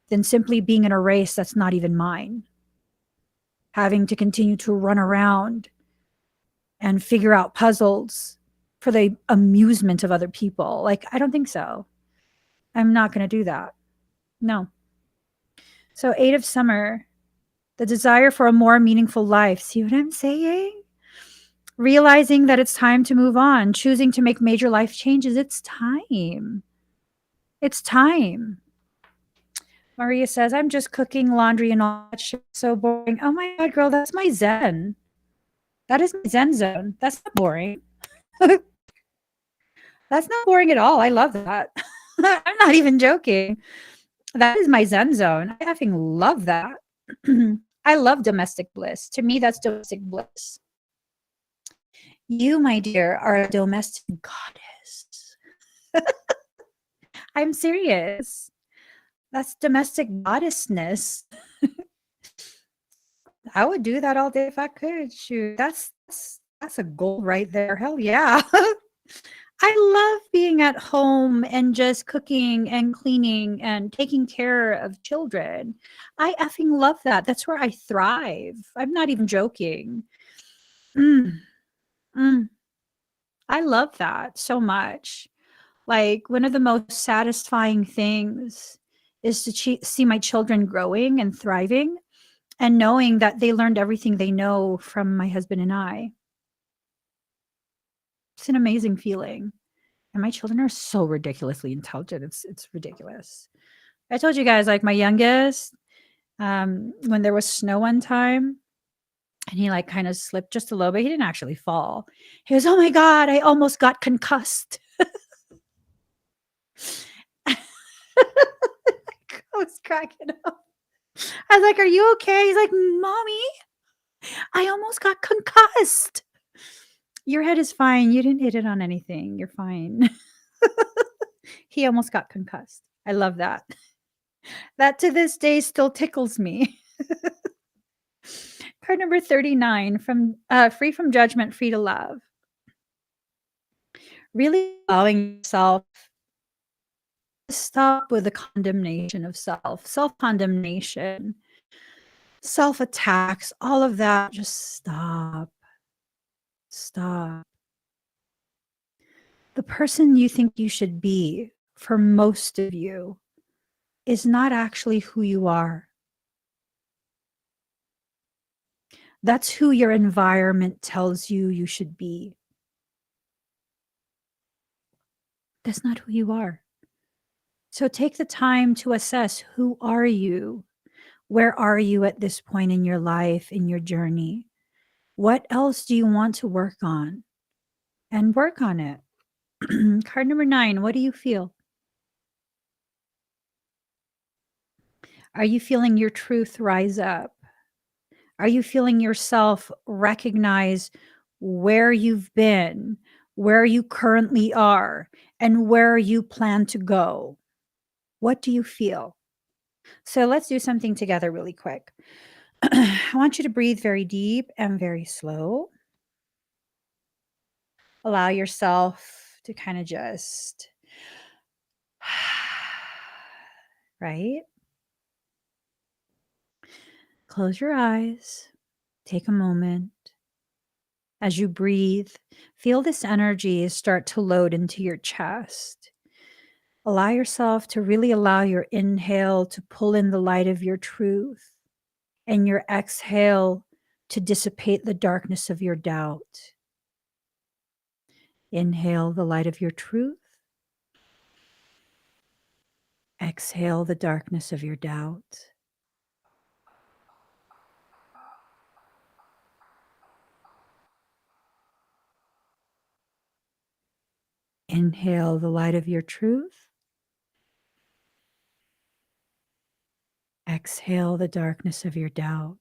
S1: than simply being in a race that's not even mine. Having to continue to run around and figure out puzzles for the amusement of other people. Like, I don't think so. I'm not going to do that. No. So, 8 of Summer, the desire for a more meaningful life. See what I'm saying? Realizing that it's time to move on, choosing to make major life changes. It's time. It's time. Maria says, I'm just cooking laundry and all that shit. So boring. Oh my God, girl, that's my zen. That is my zen zone. That's not boring. That's not boring at all. I love that. I'm not even joking. That is my zen zone. I effing love that. I love domestic bliss. To me, that's domestic bliss. You, my dear, are a domestic goddess. I'm serious. That's domestic goddessness. I would do that all day if I could. Shoot, that's a goal right there. Hell yeah. I love being at home and just cooking and cleaning and taking care of children. I effing love that. That's where I thrive. I'm not even joking. Mm, mm. I love that so much. Like, one of the most satisfying things is to see my children growing and thriving and knowing that they learned everything they know from my husband and I. It's an amazing feeling. And my children are so ridiculously intelligent. It's ridiculous. I told you guys, like, my youngest, when there was snow one time and he like kind of slipped just a little bit. He didn't actually fall. He goes, "Oh my God, I almost got concussed." I was cracking up. I was like, "Are you okay?" He's like, "Mommy, I almost got concussed." Your head is fine. You didn't hit it on anything. You're fine. He almost got concussed. I love that. That to this day still tickles me. Card number 39, from free from judgment, free to love. Really allowing yourself to stop with the condemnation of self, self-condemnation. self-attacks, all of that, just stop. Stop. The person you think you should be, for most of you, is not actually who you are. That's who your environment tells you you should be. That's not who you are. So take the time to assess, who are you? Where are you at this point in your life, in your journey? What else do you want to work on? And work on it. Card number 9, what do you feel? Are you feeling your truth rise up? Are you feeling yourself recognize where you've been, where you currently are, and where you plan to go? What do you feel? So let's do something together really quick. I want you to breathe very deep and very slow. Allow yourself to kind of just, right? Close your eyes. Take a moment. As you breathe, feel this energy start to load into your chest. Allow yourself to really allow your inhale to pull in the light of your truth, and your exhale to dissipate the darkness of your doubt. Inhale the light of your truth. Exhale the darkness of your doubt. Inhale the light of your truth. Exhale the darkness of your doubt.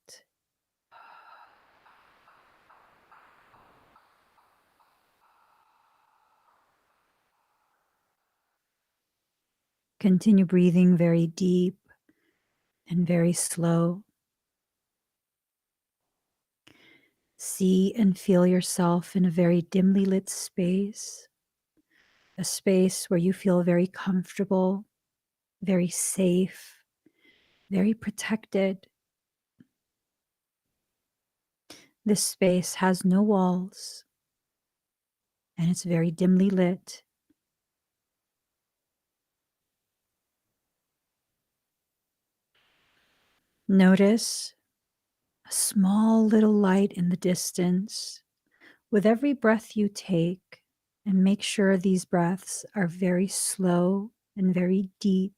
S1: Continue breathing very deep and very slow. See and feel yourself in a very dimly lit space, a space where you feel very comfortable, very safe, very protected. This space has no walls, and it's very dimly lit. Notice a small little light in the distance with every breath you take, and make sure these breaths are very slow and very deep.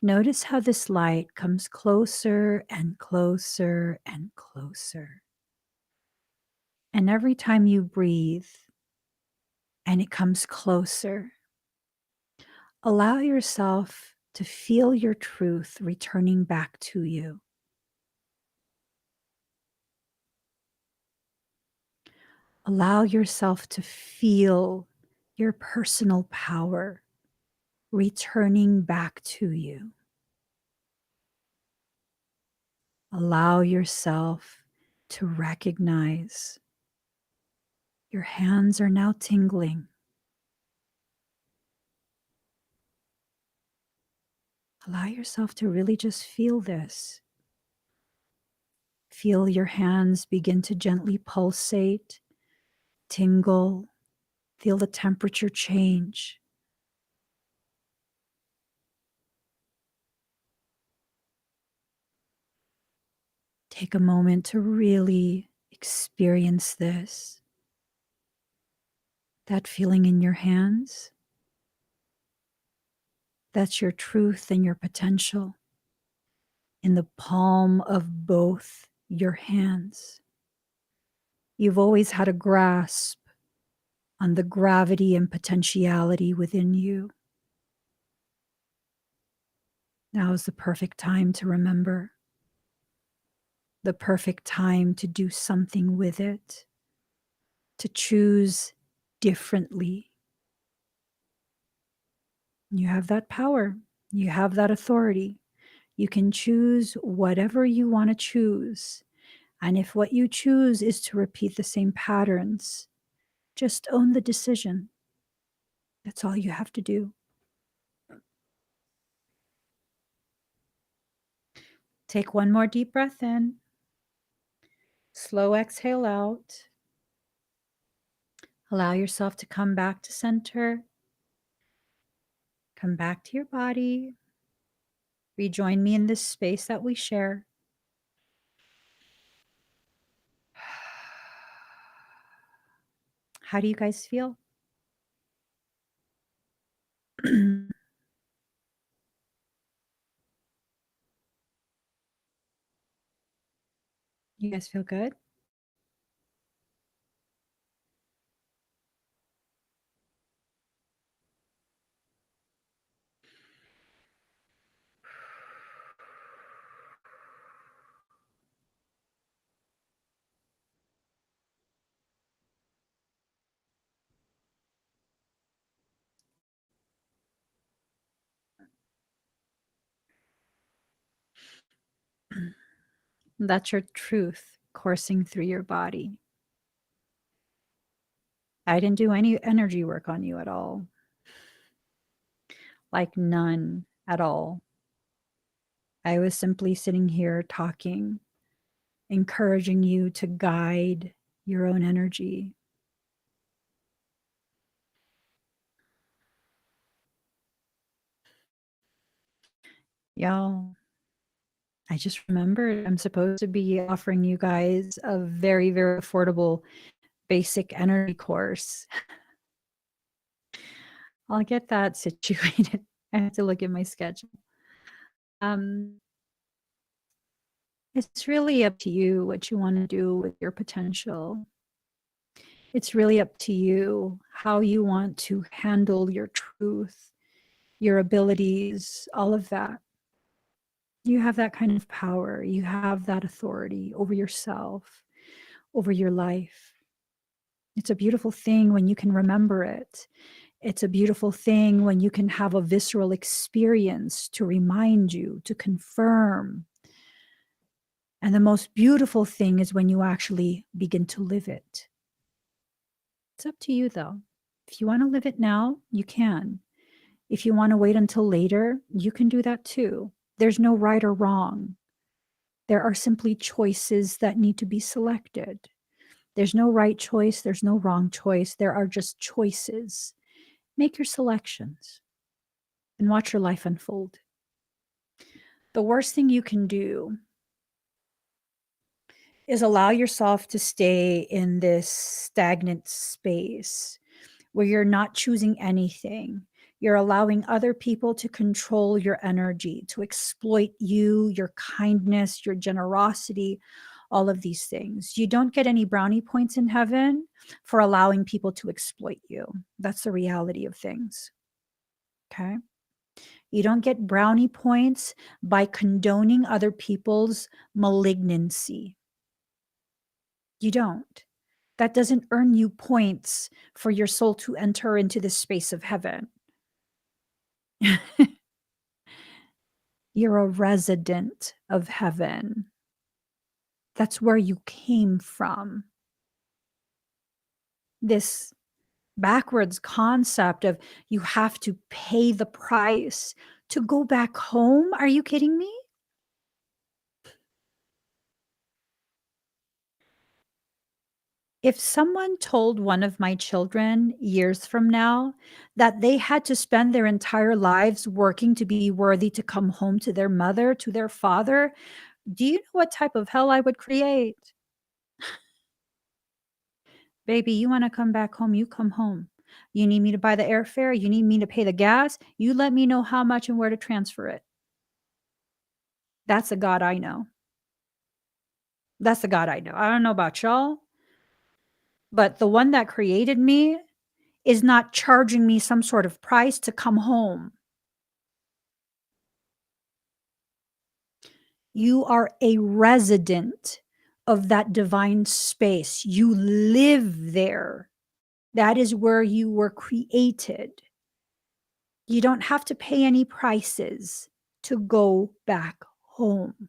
S1: Notice how this light comes closer and closer and closer. And every time you breathe and it comes closer, allow yourself to feel your truth returning back to you. Allow yourself to feel your personal power returning back to you. Allow yourself to recognize your hands are now tingling. Allow yourself to really just feel this. Feel your hands begin to gently pulsate, tingle. Feel the temperature change. Take a moment to really experience this. That feeling in your hands, that's your truth and your potential in the palm of both your hands. You've always had a grasp on the gravity and potentiality within you. Now is the perfect time to remember, the perfect time to do something with it, to choose differently. You have that power. You have that authority. You can choose whatever you want to choose. And if what you choose is to repeat the same patterns, just own the decision. That's all you have to do. Take one more deep breath in. Slow exhale out. Allow yourself to come back to center. Come back to your body. Rejoin me in this space that we share. How do you guys feel? You guys feel good? That's your truth coursing through your body. I didn't do any energy work on you at all. Like none at all. I was simply sitting here talking, encouraging you to guide your own energy. Y'all, I just remembered I'm supposed to be offering you guys a very, very affordable basic energy course. I'll get that situated. I have to look at my schedule. Um, it's really up to you what you want to do with your potential. It's really up to you how you want to handle your truth, your abilities, all of that. You have that kind of power. You have that authority over yourself, over your life. It's a beautiful thing when you can remember it. It's a beautiful thing when you can have a visceral experience to remind you, to confirm. And the most beautiful thing is when you actually begin to live it. It's up to you, though. If you want to live it now, you can. If you want to wait until later, you can do that too. There's no right or wrong. There are simply choices that need to be selected. There's no right choice. There's no wrong choice. There are just choices. Make your selections and watch your life unfold. The worst thing you can do is allow yourself to stay in this stagnant space where you're not choosing anything. You're allowing other people to control your energy, to exploit you, your kindness, your generosity, all of these things. You don't get any brownie points in heaven for allowing people to exploit you. That's the reality of things. Okay. You don't get brownie points by condoning other people's malignancy. You don't. That doesn't earn you points for your soul to enter into the space of heaven. You're a resident of heaven. That's where you came from. This backwards concept of you have to pay the price to go back home. Are you kidding me? If someone told one of my children years from now that they had to spend their entire lives working to be worthy to come home to their mother, to their father, do you know what type of hell I would create? Baby, you want to come back home, you come home. You need me to buy the airfare, you need me to pay the gas, you let me know how much and where to transfer it. That's the God I know. That's the God I know. I don't know about y'all, but the one that created me is not charging me some sort of price to come home. You are a resident of that divine space. You live there. That is where you were created. You don't have to pay any prices to go back home.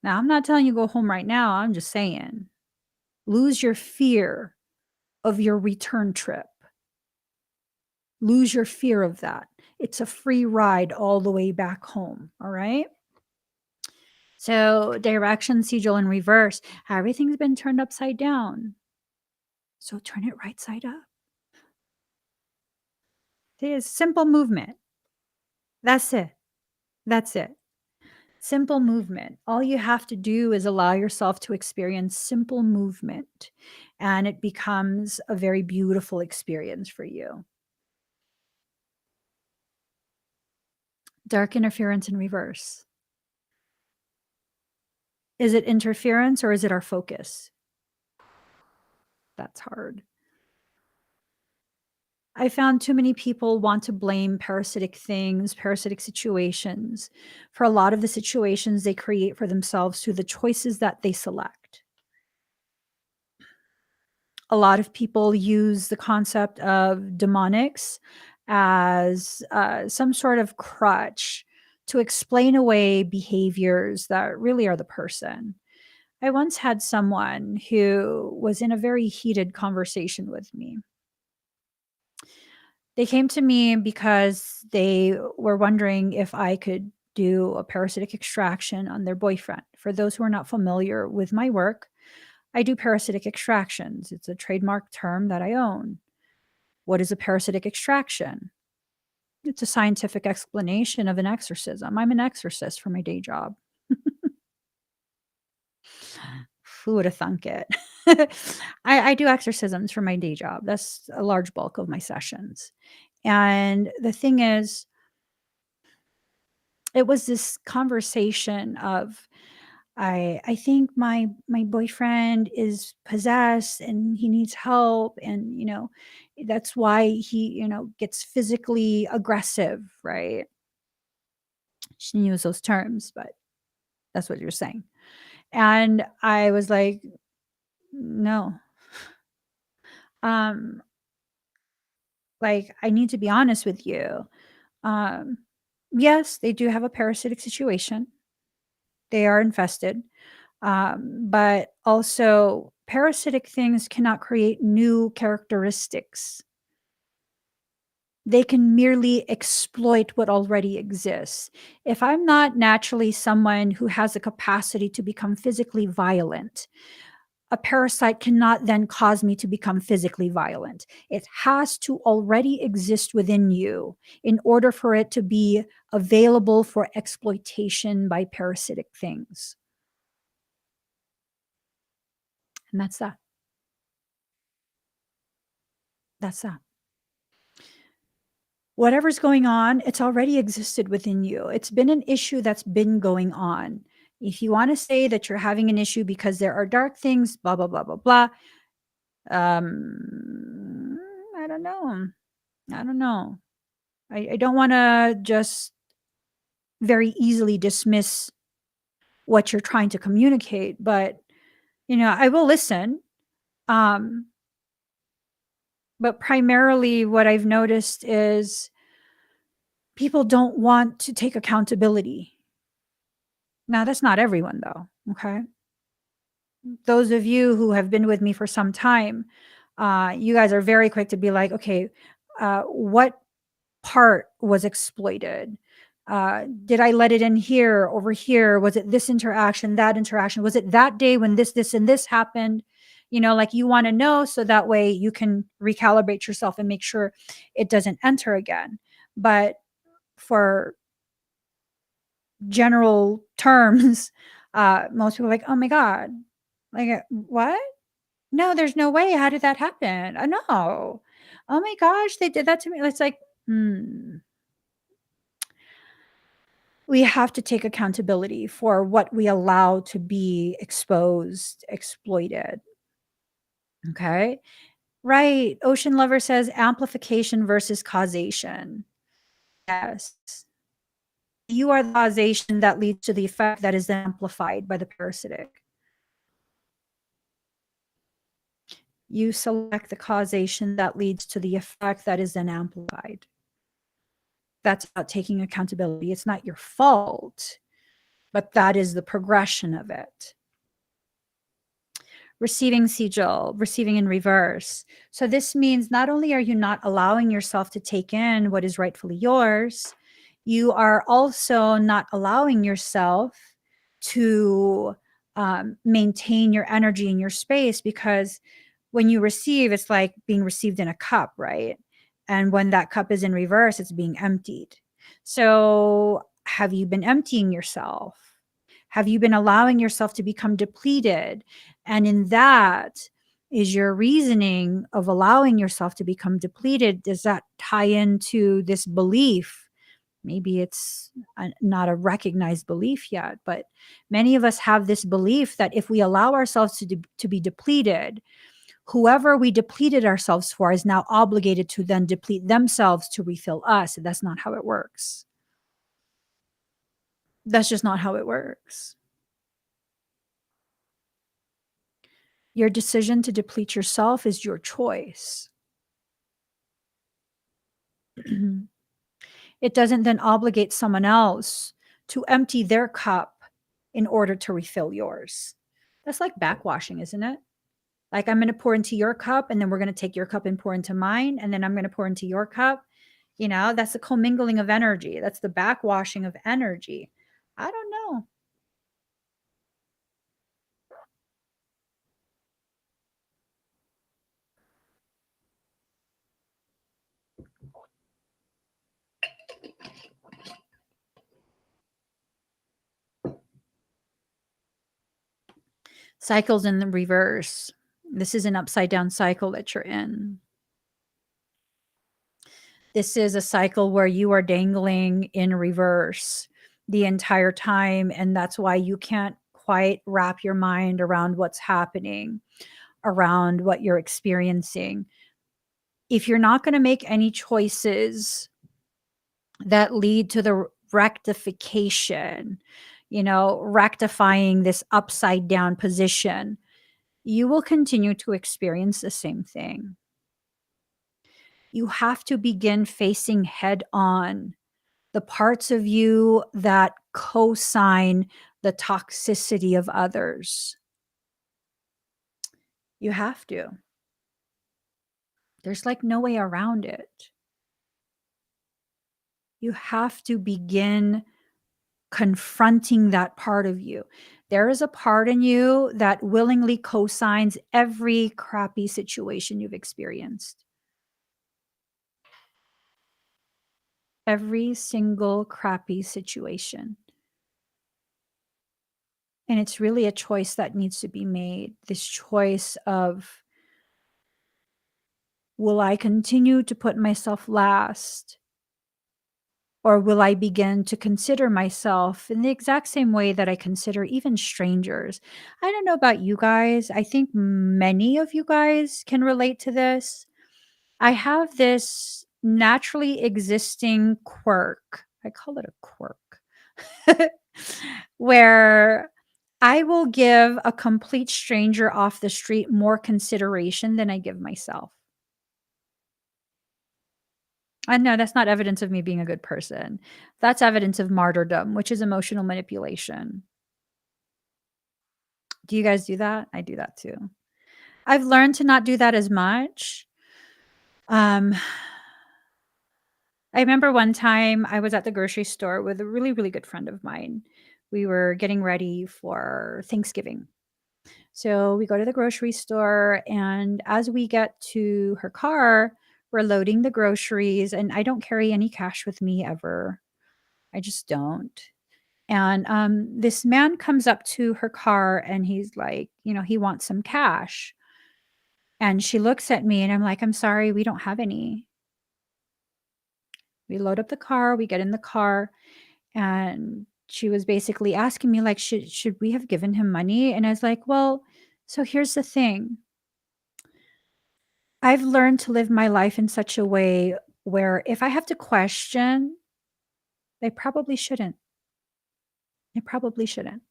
S1: Now, I'm not telling you go home right now. I'm just saying, lose your fear of your return trip. Lose your fear of that. It's a free ride all the way back home. All right. So direction sigil in reverse, everything's been turned upside down. So turn it right side up. It is simple movement. That's it. That's it. Simple movement. All you have to do is allow yourself to experience simple movement, and it becomes a very beautiful experience for you. Dark interference in reverse. Is it interference or is it our focus? That's hard. I found too many people want to blame parasitic things, parasitic situations for a lot of the situations they create for themselves through the choices that they select. A lot of people use the concept of demonics as some sort of crutch to explain away behaviors that really are the person. I once had someone who was in a very heated conversation with me. They came to me because they were wondering if I could do a parasitic extraction on their boyfriend. For those who are not familiar with my work, I do parasitic extractions. It's a trademark term that I own. What is a parasitic extraction? It's a scientific explanation of an exorcism. I'm an exorcist for my day job. Who would have thunk it? I do exorcisms for my day job. That's a large bulk of my sessions. And the thing is, it was this conversation of I think my boyfriend is possessed and he needs help, and that's why he gets physically aggressive, right? She didn't use those terms, but that's what you're saying. And I was like, no. um like, I need to be honest with you. um yes, they do have a parasitic situation. They are infested. But also, parasitic things cannot create new characteristics. They can merely exploit what already exists. If I'm not naturally someone who has the capacity to become physically violent, a parasite cannot then cause me to become physically violent. It has to already exist within you in order for it to be available for exploitation by parasitic things. And that's that. That's that. Whatever's going on, it's already existed within you. It's been an issue that's been going on. If you want to say that you're having an issue because there are dark things, blah, blah, blah, blah, blah. I don't know. I don't know. I don't want to just very easily dismiss what you're trying to communicate, but I will listen. Um, but primarily what I've noticed is people don't want to take accountability. Now, that's not everyone, though. Okay. Those of you who have been with me for some time, you guys are very quick to be like, okay, what part was exploited? Did I let it in here, over here? Was it this interaction, that interaction? Was it that day when this, and this happened? Like, you want to know so that way you can recalibrate yourself and make sure it doesn't enter again. But for general terms, most people are like, oh my God, like, what? No, there's no way. How did that happen? No. Oh my gosh, they did that to me. It's like, we have to take accountability for what we allow to be exposed, exploited. Okay. Right. Ocean Lover says amplification versus causation. Yes. You are the causation that leads to the effect that is amplified by the parasitic. You select the causation that leads to the effect that is then amplified. That's about taking accountability. It's not your fault, but that is the progression of it. Receiving sigil, receiving in reverse. So this means not only are you not allowing yourself to take in what is rightfully yours, you are also not allowing yourself to maintain your energy in your space, because when you receive, it's like being received in a cup, right? And when that cup is in reverse, it's being emptied. So, have you been emptying yourself? Have you been allowing yourself to become depleted? And in that is your reasoning of allowing yourself to become depleted. Does that tie into this belief? Maybe it's not a recognized belief yet, but many of us have this belief that if we allow ourselves to be depleted, whoever we depleted ourselves for is now obligated to then deplete themselves to refill us. That's not how it works. That's just not how it works. Your decision to deplete yourself is your choice. It doesn't then obligate someone else to empty their cup in order to refill yours. That's like backwashing, isn't it? Like, I'm going to pour into your cup, and then we're going to take your cup and pour into mine, and then I'm going to pour into your cup. That's the commingling of energy. That's the backwashing of energy. I don't know. Cycles in the reverse. This is an upside down cycle that you're in. This is a cycle where you are dangling in reverse the entire time. And that's why you can't quite wrap your mind around what's happening, around what you're experiencing. If you're not going to make any choices that lead to the rectification, rectifying this upside down position, you will continue to experience the same thing. You have to begin facing head on the parts of you that co-sign the toxicity of others. You have to. There's like no way around it. You have to begin confronting that part of you. There is a part in you that willingly co-signs every crappy situation you've experienced. Every single crappy situation. And it's really a choice that needs to be made. This choice of, will I continue to put myself last? Or will I begin to consider myself in the exact same way that I consider even strangers? I don't know about you guys. I think many of you guys can relate to this. I have this naturally existing quirk. I call it a quirk, where I will give a complete stranger off the street more consideration than I give myself. I know that's not evidence of me being a good person. That's evidence of martyrdom, which is emotional manipulation. Do you guys do that? I do that too. I've learned to not do that as much. Um, I remember one time I was at the grocery store with a really, really good friend of mine. We were getting ready for Thanksgiving. So we go to the grocery store, and as we get to her car, we're loading the groceries, and I don't carry any cash with me ever. I just don't. And this man comes up to her car, and he's like, he wants some cash. And she looks at me, and I'm like, I'm sorry, we don't have any. We load up the car, we get in the car, and she was basically asking me, like, should we have given him money? And I was like, well, so here's the thing. I've learned to live my life in such a way where if I have to question, they probably shouldn't. They probably shouldn't.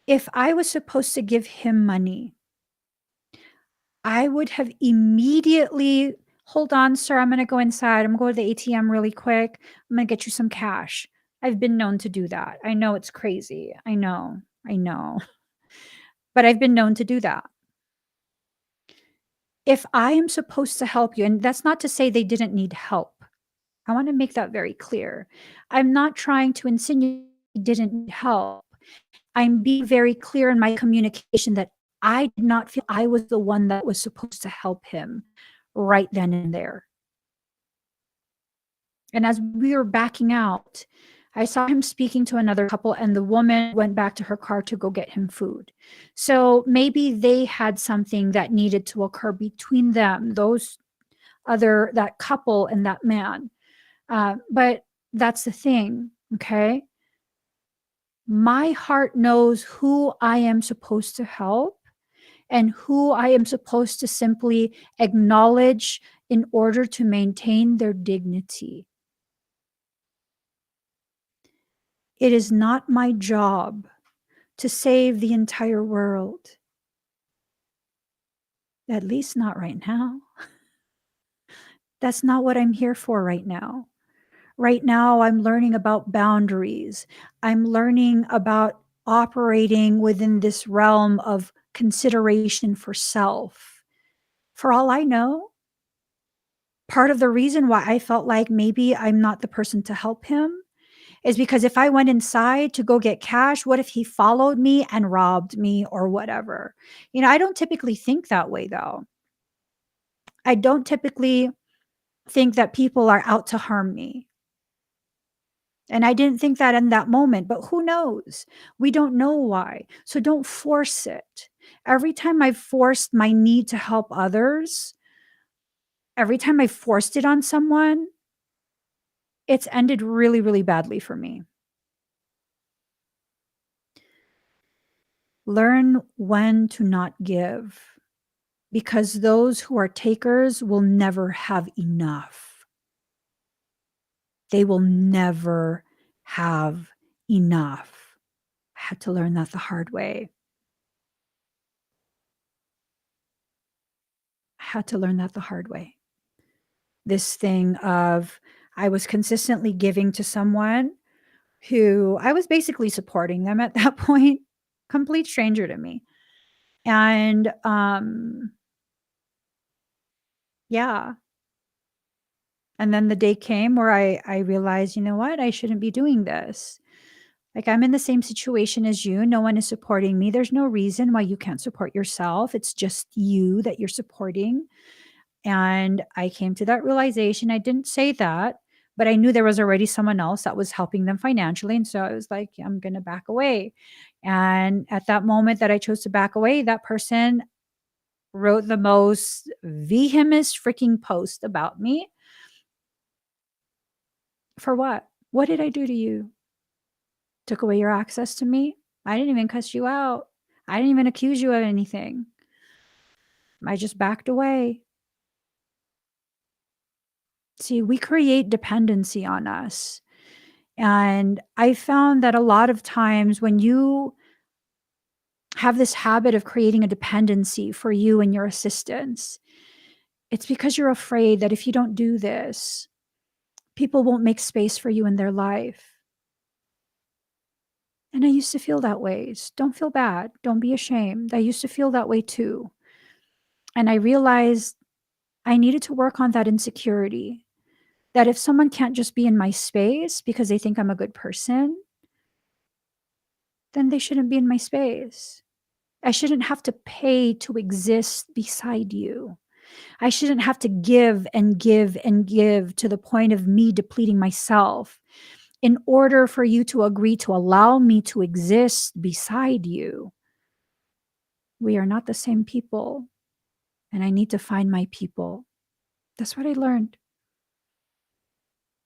S1: If I was supposed to give him money, I would have immediately, hold on, sir, I'm going to go inside. I'm going to go to the ATM really quick. I'm going to get you some cash. I've been known to do that. I know it's crazy. I know. But I've been known to do that. If I am supposed to help you, and that's not to say they didn't need help. I want to make that very clear. I'm not trying to insinuate didn't need help. I'm being very clear in my communication that I did not feel I was the one that was supposed to help him right then and there. And as we were backing out, I saw him speaking to another couple, and the woman went back to her car to go get him food. So maybe they had something that needed to occur between them, that couple and that man. But that's the thing, okay? My heart knows who I am supposed to help and who I am supposed to simply acknowledge in order to maintain their dignity. It is not my job to save the entire world. At least not right now. That's not what I'm here for right now. Right now, I'm learning about boundaries. I'm learning about operating within this realm of consideration for self. For all I know, part of the reason why I felt like maybe I'm not the person to help him is because if I went inside to go get cash, what if he followed me and robbed me or whatever? I don't typically think that way though. I don't typically think that people are out to harm me. And I didn't think that in that moment, but who knows? We don't know why. So don't force it. Every time I've forced my need to help others, every time I forced it on someone, it's ended really, really badly for me. Learn when to not give, because those who are takers will never have enough. They will never have enough. I had to learn that the hard way. I had to learn that the hard way. This thing of I was consistently giving to someone who I was basically supporting them at that point, complete stranger to me. And yeah. And then the day came where I realized, you know what? I shouldn't be doing this. Like, I'm in the same situation as you. No one is supporting me. There's no reason why you can't support yourself. It's just you that you're supporting. And I came to that realization. I didn't say that, but I knew there was already someone else that was helping them financially. And so I was like, I'm going to back away. And at that moment that I chose to back away, that person wrote the most vehement freaking post about me. For what? What did I do to you? Took away your access to me? I didn't even cuss you out. I didn't even accuse you of anything. I just backed away. See, we create dependency on us. And I found that a lot of times when you have this habit of creating a dependency for you and your assistants, it's because you're afraid that if you don't do this, people won't make space for you in their life. And I used to feel that way. Don't feel bad. Don't be ashamed. I used to feel that way too. And I realized I needed to work on that insecurity. That if someone can't just be in my space because they think I'm a good person, then they shouldn't be in my space. I shouldn't have to pay to exist beside you. I shouldn't have to give and give and give to the point of me depleting myself in order for you to agree to allow me to exist beside you. We are not the same people, and I need to find my people. That's what I learned.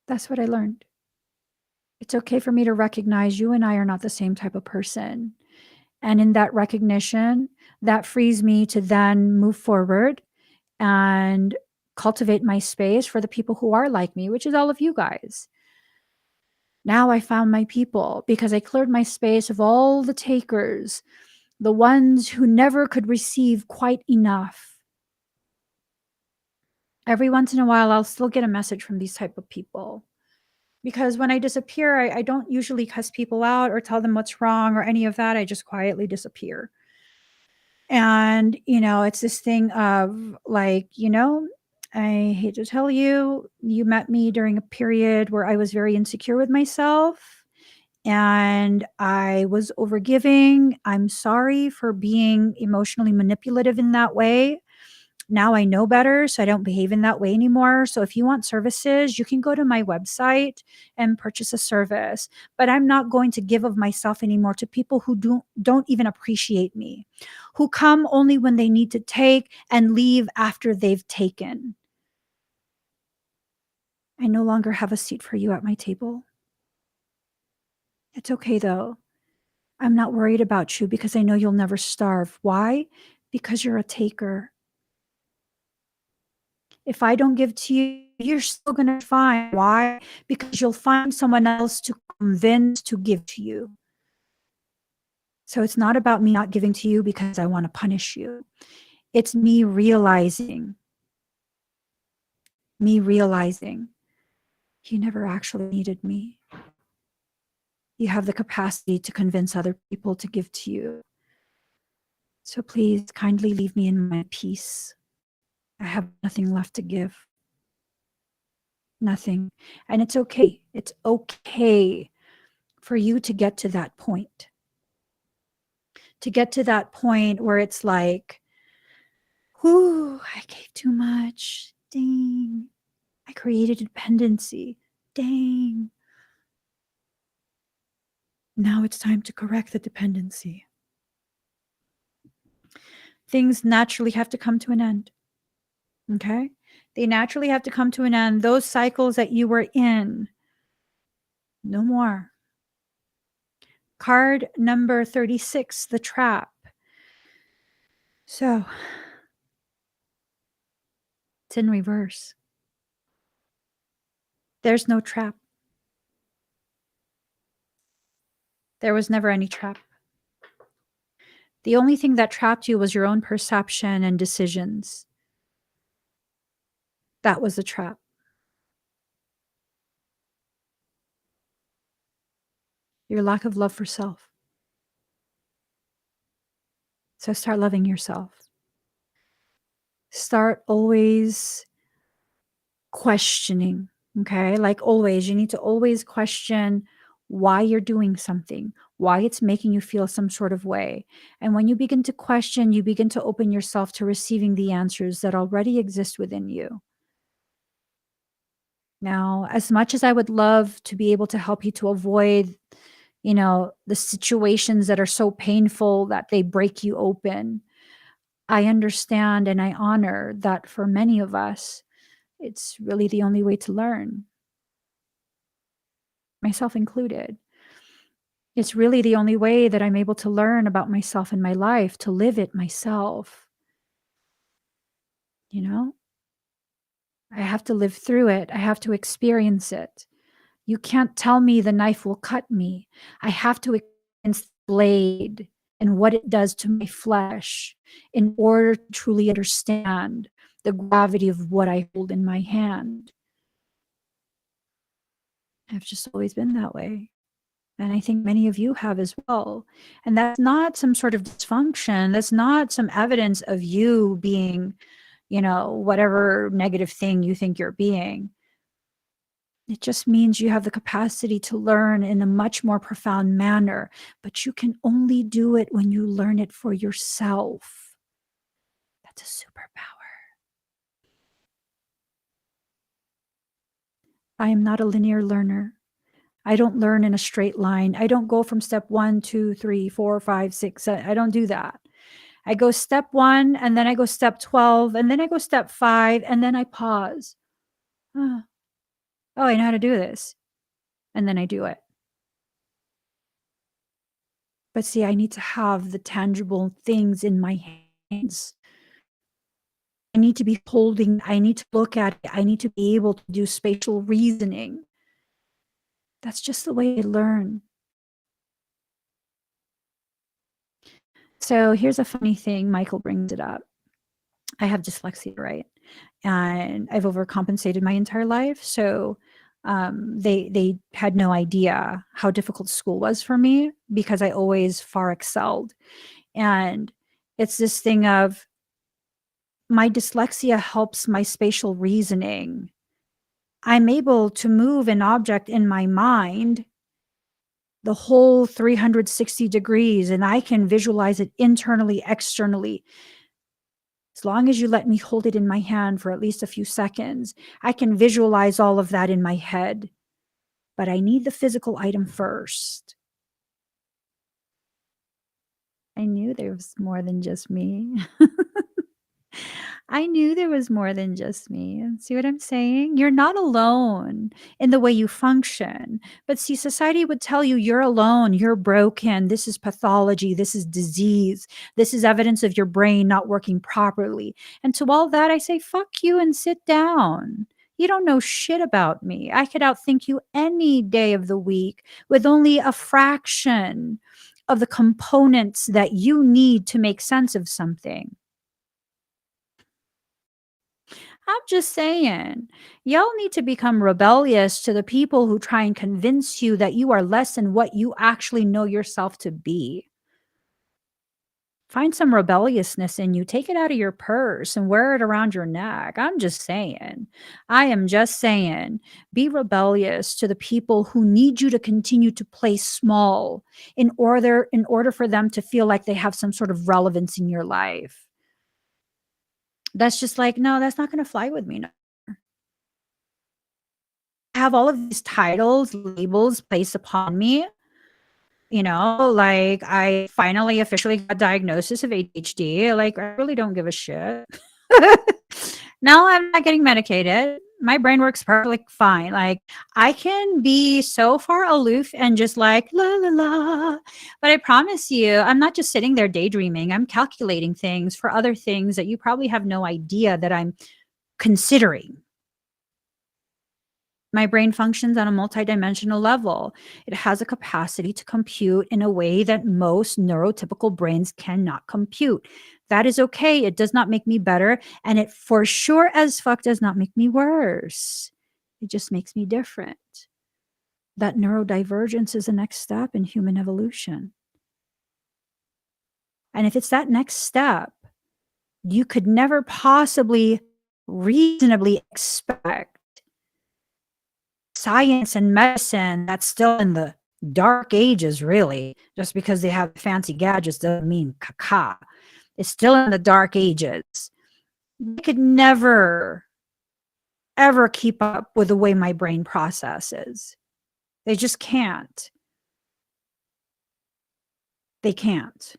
S1: That's what I learned. It's okay for me to recognize you and I are not the same type of person. And in that recognition, that frees me to then move forward and cultivate my space for the people who are like me, which is all of you guys. Now I found my people because I cleared my space of all the takers, the ones who never could receive quite enough. Every once in a while, I'll still get a message from these type of people. Because when I disappear, I don't usually cuss people out or tell them what's wrong or any of that. I just quietly disappear. And, it's this thing of like, I hate to tell you, you met me during a period where I was very insecure with myself. and I was overgiving. I'm sorry for being emotionally manipulative in that way. Now I know better, so I don't behave in that way anymore. So if you want services, you can go to my website and purchase a service. But I'm not going to give of myself anymore to people who don't even appreciate me, who come only when they need to take and leave after they've taken. I no longer have a seat for you at my table. It's okay though. I'm not worried about you because I know you'll never starve. Why? Because you're a taker. If I don't give to you, you're still going to find. Why? Because you'll find someone else to convince to give to you. So it's not about me not giving to you because I want to punish you. It's me realizing you never actually needed me. You have the capacity to convince other people to give to you. So please kindly leave me in my peace. I have nothing left to give. Nothing. And it's okay. It's okay for you to get to that point. To get to that point where it's like, whoo, I gave too much. Dang. I created dependency. Dang. Now it's time to correct the dependency. Things naturally have to come to an end. Okay? They naturally have to come to an end. Those cycles that you were in, no more. Card number 36, the trap. So it's in reverse. There's no trap. There was never any trap. The only thing that trapped you was your own perception and decisions. That was the trap. Your lack of love for self. So start loving yourself. Start always questioning, okay? Like always, you need to always question why you're doing something, why it's making you feel some sort of way. And when you begin to question, you begin to open yourself to receiving the answers that already exist within you. Now, as much as I would love to be able to help you to avoid, the situations that are so painful that they break you open, I understand and I honor that for many of us, it's really the only way to learn, myself included. It's really the only way that I'm able to learn about myself and my life, to live it myself. You know, I have to live through it. I have to experience it. You can't tell me the knife will cut me. I have to experience the blade and what it does to my flesh in order to truly understand the gravity of what I hold in my hand. I've just always been that way. And I think many of you have as well. And that's not some sort of dysfunction. That's not some evidence of you being, whatever negative thing you think you're being. It just means you have the capacity to learn in a much more profound manner, but you can only do it when you learn it for yourself. That's a superpower. I am not a linear learner. I don't learn in a straight line. I don't go from step 1, 2, 3, 4, 5, 6, 7. I don't do that. I go step 1, and then I go step 12, and then I go step 5, and then I pause. Oh, I know how to do this. And then I do it. But see, I need to have the tangible things in my hands. I need to be holding, I need to look at it. I need to be able to do spatial reasoning. That's just the way I learn. So here's a funny thing. Michael brings it up. I have dyslexia, right? And I've overcompensated my entire life. So they had no idea how difficult school was for me because I always far excelled. And it's this thing of my dyslexia helps my spatial reasoning. I'm able to move an object in my mind the whole 360 degrees, and I can visualize it internally, externally. As long as you let me hold it in my hand for at least a few seconds, I can visualize all of that in my head. But I need the physical item first. I knew there was more than just me. I knew there was more than just me. See what I'm saying? You're not alone in the way you function. But see, society would tell you you're alone, you're broken, this is pathology, this is disease, this is evidence of your brain not working properly. And to all that, I say, fuck you and sit down. You don't know shit about me. I could outthink you any day of the week with only a fraction of the components that you need to make sense of something. I'm just saying, y'all need to become rebellious to the people who try and convince you that you are less than what you actually know yourself to be. Find some rebelliousness in you, take it out of your purse and wear it around your neck. I'm just saying. I am just saying, be rebellious to the people who need you to continue to play small in order for them to feel like they have some sort of relevance in your life. That's just like, no, that's not going to fly with me. No. I have all of these titles, labels placed upon me. Like I finally officially got diagnosis of ADHD. Like I really don't give a shit. Now I'm not getting medicated. My brain works perfectly fine. Like I can be so far aloof and just like la la la. But I promise you, I'm not just sitting there daydreaming. I'm calculating things for other things that you probably have no idea that I'm considering. My brain functions on a multidimensional level. It has a capacity to compute in a way that most neurotypical brains cannot compute. That is okay. It does not make me better. And it for sure as fuck does not make me worse. It just makes me different. That neurodivergence is the next step in human evolution. And if it's that next step, you could never possibly reasonably expect science and medicine that's still in the dark ages, really. Just because they have fancy gadgets doesn't mean caca. It's still in the dark ages. They could never, ever keep up with the way my brain processes. They just can't. They can't.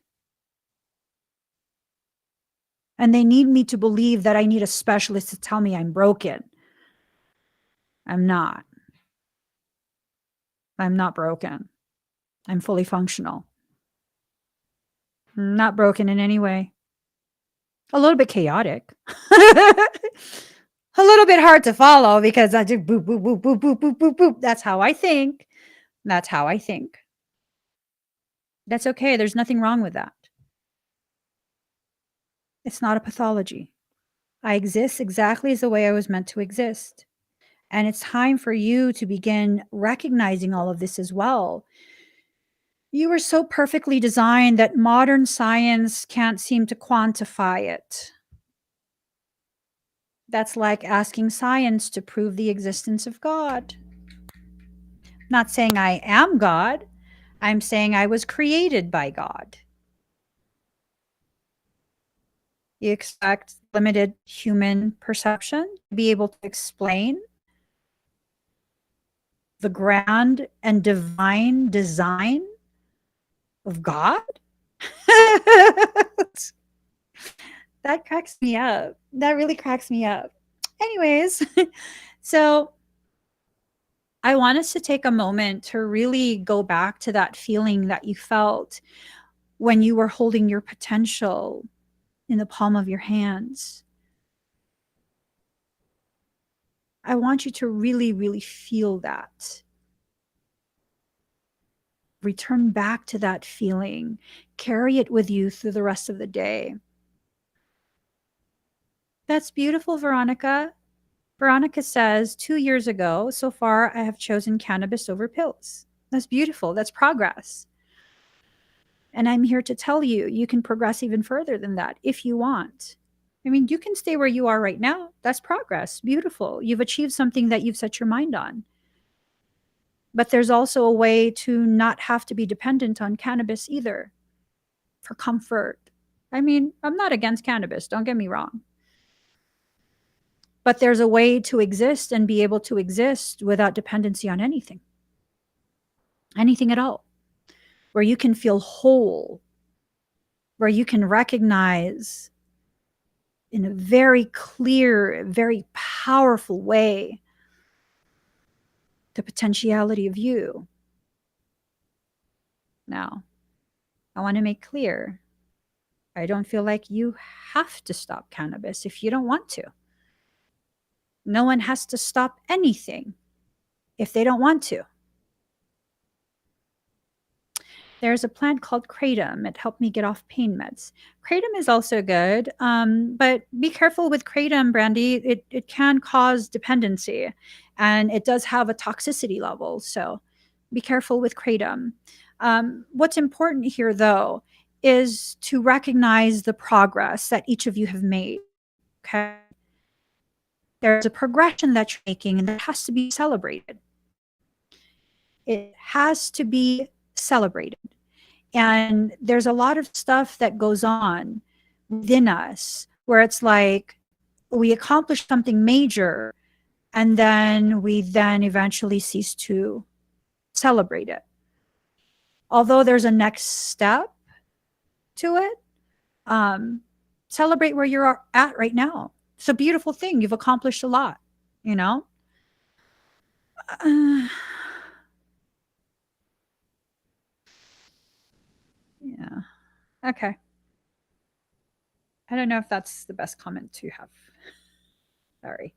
S1: And they need me to believe that I need a specialist to tell me I'm broken. I'm not. I'm not broken. I'm fully functional. I'm not broken in any way. A little bit chaotic. A little bit hard to follow because I do boop, boop, boop, boop, boop, boop, boop, boop. That's how I think. That's how I think. That's okay. There's nothing wrong with that. It's not a pathology. I exist exactly as the way I was meant to exist. And it's time for you to begin recognizing all of this as well. You were so perfectly designed that modern science can't seem to quantify it. That's like asking science to prove the existence of God. Not saying I am God. I'm saying I was created by God. You expect limited human perception to be able to explain the grand and divine design of God? That cracks me up. That really cracks me up. Anyways, so I want us to take a moment to really go back to that feeling that you felt when you were holding your potential in the palm of your hands. I want you to really, really feel that. Return back to that feeling. Carry it with you through the rest of the day. That's beautiful, Veronica. Veronica says, 2 years ago, so far, I have chosen cannabis over pills. That's beautiful. That's progress. And I'm here to tell you, you can progress even further than that if you want. I mean, you can stay where you are right now. That's progress. Beautiful. You've achieved something that you've set your mind on. But there's also a way to not have to be dependent on cannabis either, for comfort. I mean, I'm not against cannabis, don't get me wrong. But there's a way to exist and be able to exist without dependency on anything, anything at all, where you can feel whole, where you can recognize in a very clear, very powerful way the potentiality of you. Now, I want to make clear, I don't feel like you have to stop cannabis if you don't want to. No one has to stop anything if they don't want to. There's a plant called kratom. It helped me get off pain meds. Kratom is also good, but be careful with kratom, Brandy. It can cause dependency, and it does have a toxicity level. So be careful with kratom. What's important here, though, is to recognize the progress that each of you have made. Okay. There's a progression that you're making, and that has to be celebrated. It has to be celebrated. And there's a lot of stuff that goes on within us where it's like we accomplish something major and then we then eventually cease to celebrate it. Although there's a next step to it, celebrate where you're at right now. It's a beautiful thing. You've accomplished a lot, you know? Yeah. Okay. I don't know if that's the best comment to have. Sorry.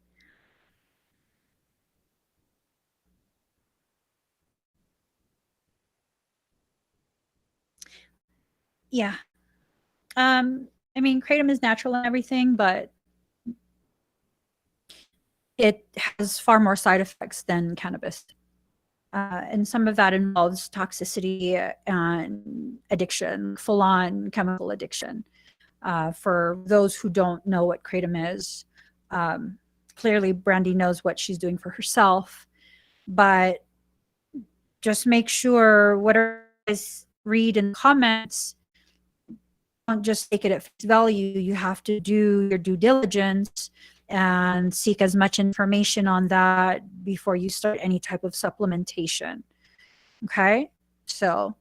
S1: Yeah. I mean, kratom is natural and everything, but it has far more side effects than cannabis. And some of that involves toxicity and addiction, full on chemical addiction. For those who don't know what kratom is, clearly Brandy knows what she's doing for herself, but just make sure whatever is read in the comments, don't just take it at face value. You have to do your due diligence and seek as much information on that before you start any type of supplementation. Okay? So,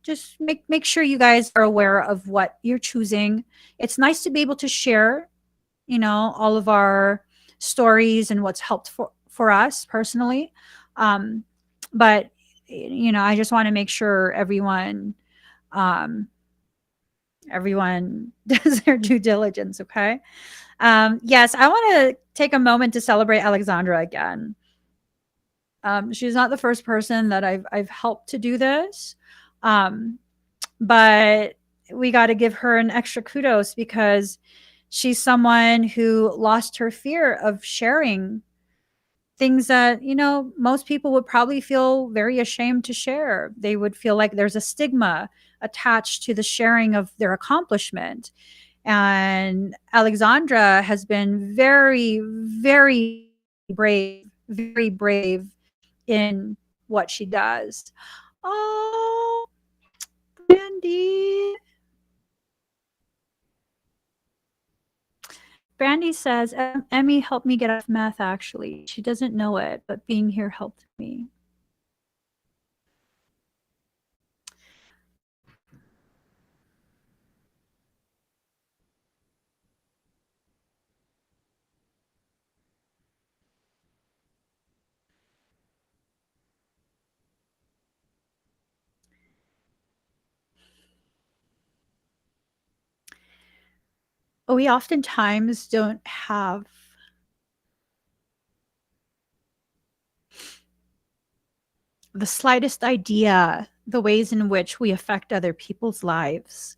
S1: just make sure you guys are aware of what you're choosing. It's nice to be able to share, all of our stories and what's helped for us personally. But I just want to make sure everyone does their due diligence. Okay. Yes, I want to take a moment to celebrate Alexandra again. She's not the first person that I've helped to do this, but we got to give her an extra kudos because she's someone who lost her fear of sharing things that most people would probably feel very ashamed to share. They would feel like there's a stigma attached to the sharing of their accomplishment. And Alexandra has been very, very brave in what she does. Oh, Brandy. Brandy says, Emmy helped me get off meth, actually. She doesn't know it, but being here helped me. We oftentimes don't have the slightest idea the ways in which we affect other people's lives.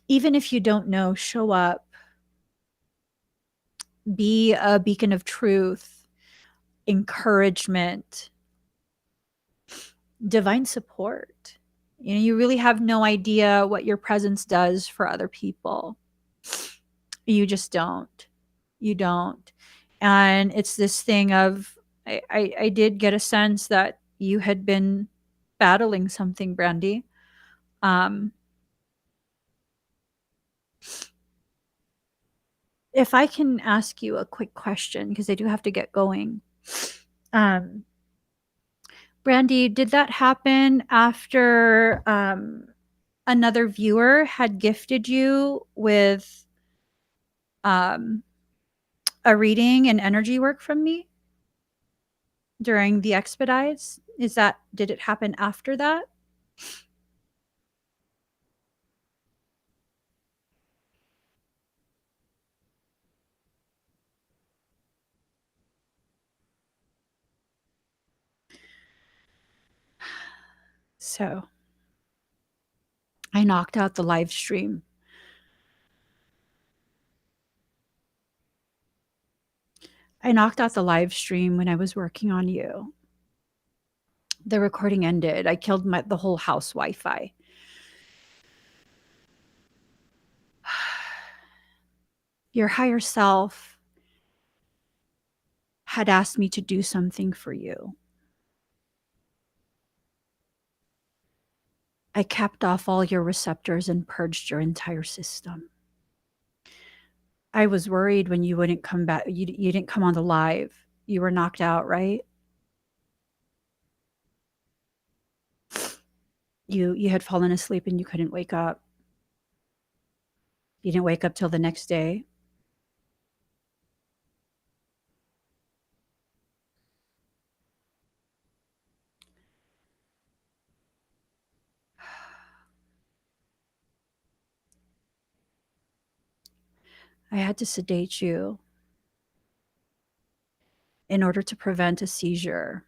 S1: Even if you don't know, show up, be a beacon of truth, encouragement, divine support. You really have no idea what your presence does for other people. You just don't. You don't. And it's this thing of I did get a sense that you had been battling something, Brandy. Um, if I can ask you a quick question, because I do have to get going. Um, Brandy, did that happen after another viewer had gifted you with um, a reading and energy work from me during the expedites? Did it happen after that? So I knocked out the live stream. I knocked out the live stream when I was working on you. The recording ended. I killed the whole house Wi Fi. Your higher self had asked me to do something for you. I capped off all your receptors and purged your entire system. I was worried when you wouldn't come back. You didn't come on the live. You were knocked out, right? You had fallen asleep and you couldn't wake up. You didn't wake up till the next day. I had to sedate you in order to prevent a seizure.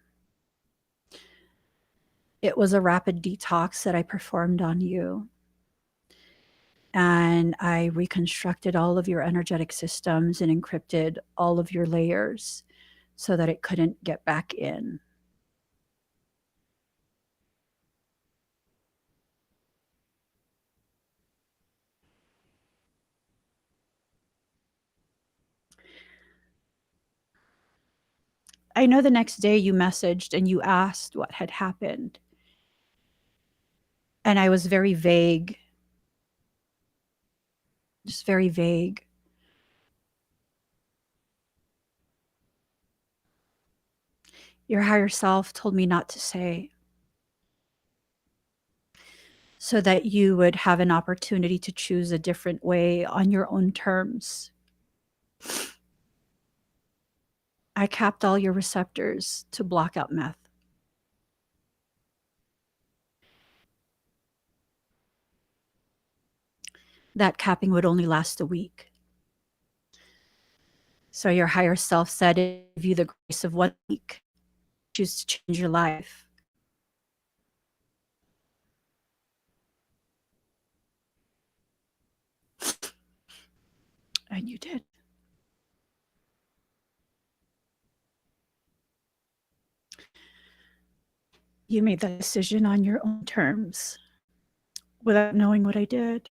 S1: It was a rapid detox that I performed on you. And I reconstructed all of your energetic systems and encrypted all of your layers so that it couldn't get back in. I know the next day you messaged and you asked what had happened. And I was very vague, just very vague. Your higher self told me not to say so that you would have an opportunity to choose a different way on your own terms. I capped all your receptors to block out meth. That capping would only last a week. So your higher self said, give you the grace of 1 week, choose to change your life. And you did. You made that decision on your own terms without knowing what I did.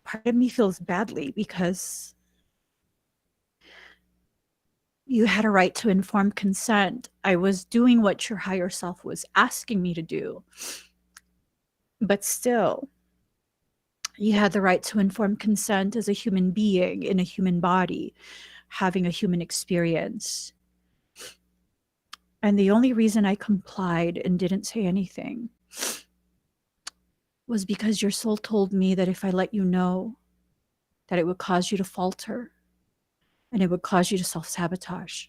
S1: Part of me feels badly because you had a right to informed consent. I was doing what your higher self was asking me to do. But still, you had the right to informed consent as a human being in a human body, having a human experience. And the only reason I complied and didn't say anything was because your soul told me that if I let you know, that it would cause you to falter and it would cause you to self-sabotage.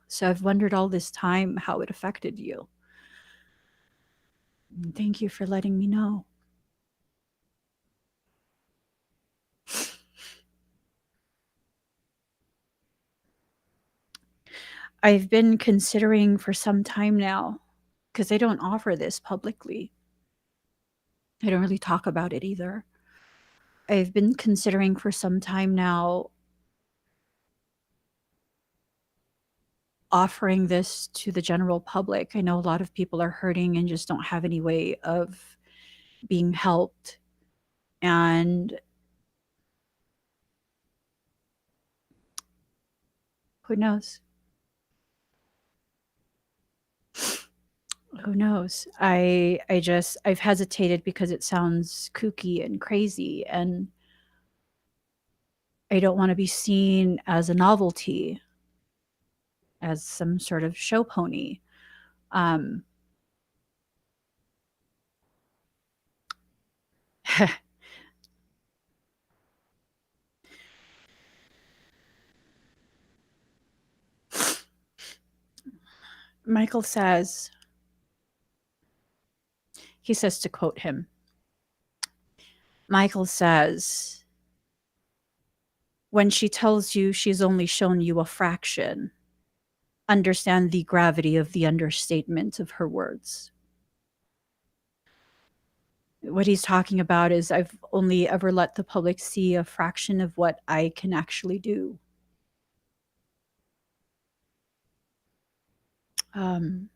S1: So I've wondered all this time how it affected you. And thank you for letting me know. I've been considering for some time now, because I don't offer this publicly. I don't really talk about it either. I've been considering for some time now offering this to the general public. I know a lot of people are hurting and just don't have any way of being helped. And Who knows? Who knows? I've hesitated because it sounds kooky and crazy, and I don't want to be seen as a novelty, as some sort of show pony. Um, Michael says, he says to quote him, Michael says, when she tells you she's only shown you a fraction, understand the gravity of the understatement of her words. What he's talking about is I've only ever let the public see a fraction of what I can actually do. Um,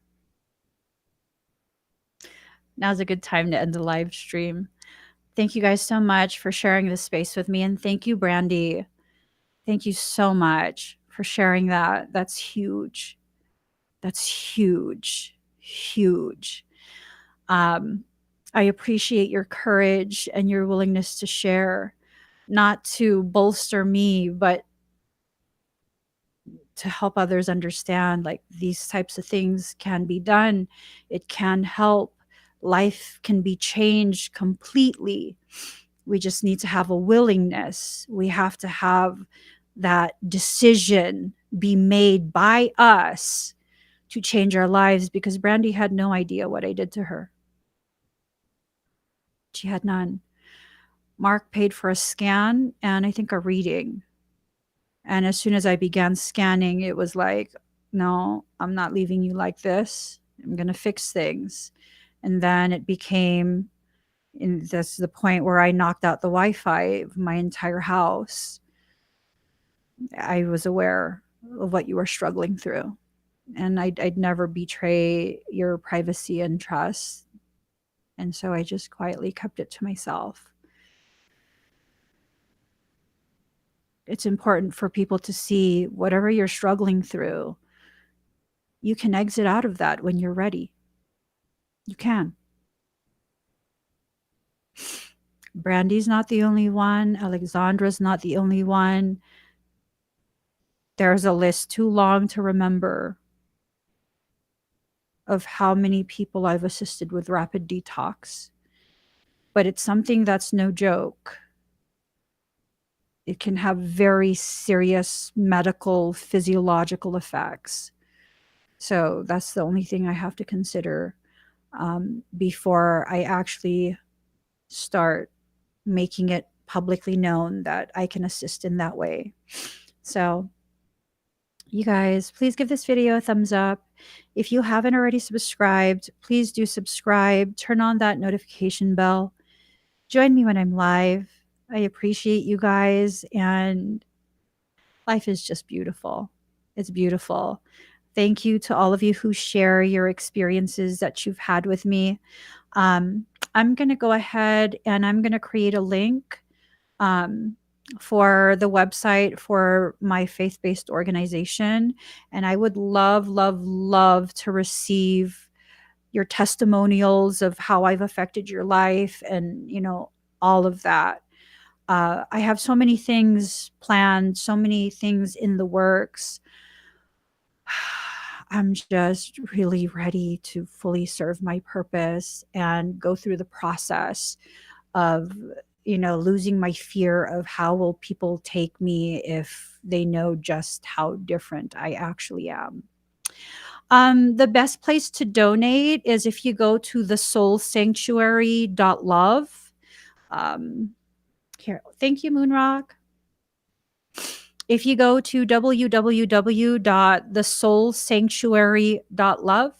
S1: Now's a good time to end the live stream. Thank you guys so much for sharing this space with me. And thank you, Brandy. Thank you so much for sharing that. That's huge. That's huge. Huge. I appreciate your courage and your willingness to share, not to bolster me, but to help others understand like these types of things can be done. It can help. Life can be changed completely. We just need to have a willingness. We have to have that decision be made by us to change our lives, because Brandy had no idea what I did to her. She had none. Mark paid for a scan and I think a reading. And as soon as I began scanning, it was like, no, I'm not leaving you like this. I'm going to fix things. And then it became, and that's the point where I knocked out the Wi-Fi of my entire house. I was aware of what you were struggling through. And I'd never betray your privacy and trust. And so I just quietly kept it to myself. It's important for people to see whatever you're struggling through, you can exit out of that when you're ready. You can. Brandy's not the only one. Alexandra's not the only one. There's a list too long to remember of how many people I've assisted with rapid detox. But it's something that's no joke. It can have very serious medical, physiological effects. So that's the only thing I have to consider before I actually start making it publicly known that I can assist in that way. So you guys, please give this video a thumbs up. If you haven't already subscribed, please do subscribe. Turn on that notification bell. Join me when I'm live. I appreciate you guys, and life is just beautiful. It's beautiful. Thank you to all of you who share your experiences that you've had with me. I'm going to go ahead and I'm going to create a link for the website for my faith-based organization. And I would love, love, love to receive your testimonials of how I've affected your life and, all of that. I have so many things planned, so many things in the works. I'm just really ready to fully serve my purpose and go through the process of, losing my fear of how will people take me if they know just how different I actually am. The best place to donate is if you go to thesoulsanctuary.love. Here, thank you, Moonrock. If you go to www.thesoulsanctuary.love,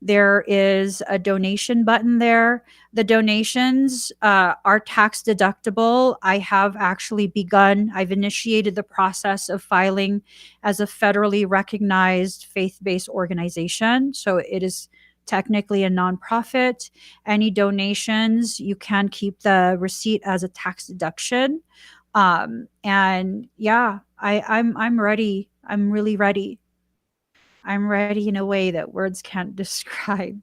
S1: there is a donation button there. The donations are tax deductible. I have actually I've initiated the process of filing as a federally recognized faith-based organization. So it is technically a nonprofit. Any donations, you can keep the receipt as a tax deduction. And yeah, I'm ready. I'm really ready. I'm ready in a way that words can't describe.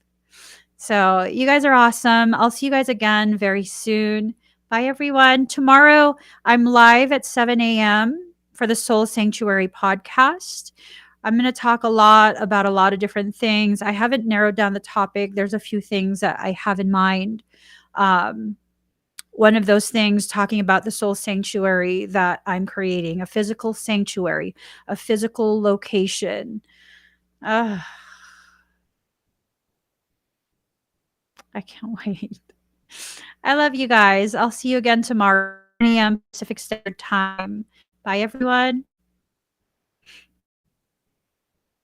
S1: So, you guys are awesome. I'll see you guys again very soon. Bye, everyone. Tomorrow, I'm live at 7 a.m. for the Soul Sanctuary podcast. I'm going to talk a lot about a lot of different things. I haven't narrowed down the topic. There's a few things that I have in mind. Um, One of those things talking about the soul sanctuary that I'm creating, a physical sanctuary, a physical location. Uh, I can't wait. I love you guys. I'll see you again tomorrow, 9 a.m. Pacific Standard Time. Bye, everyone.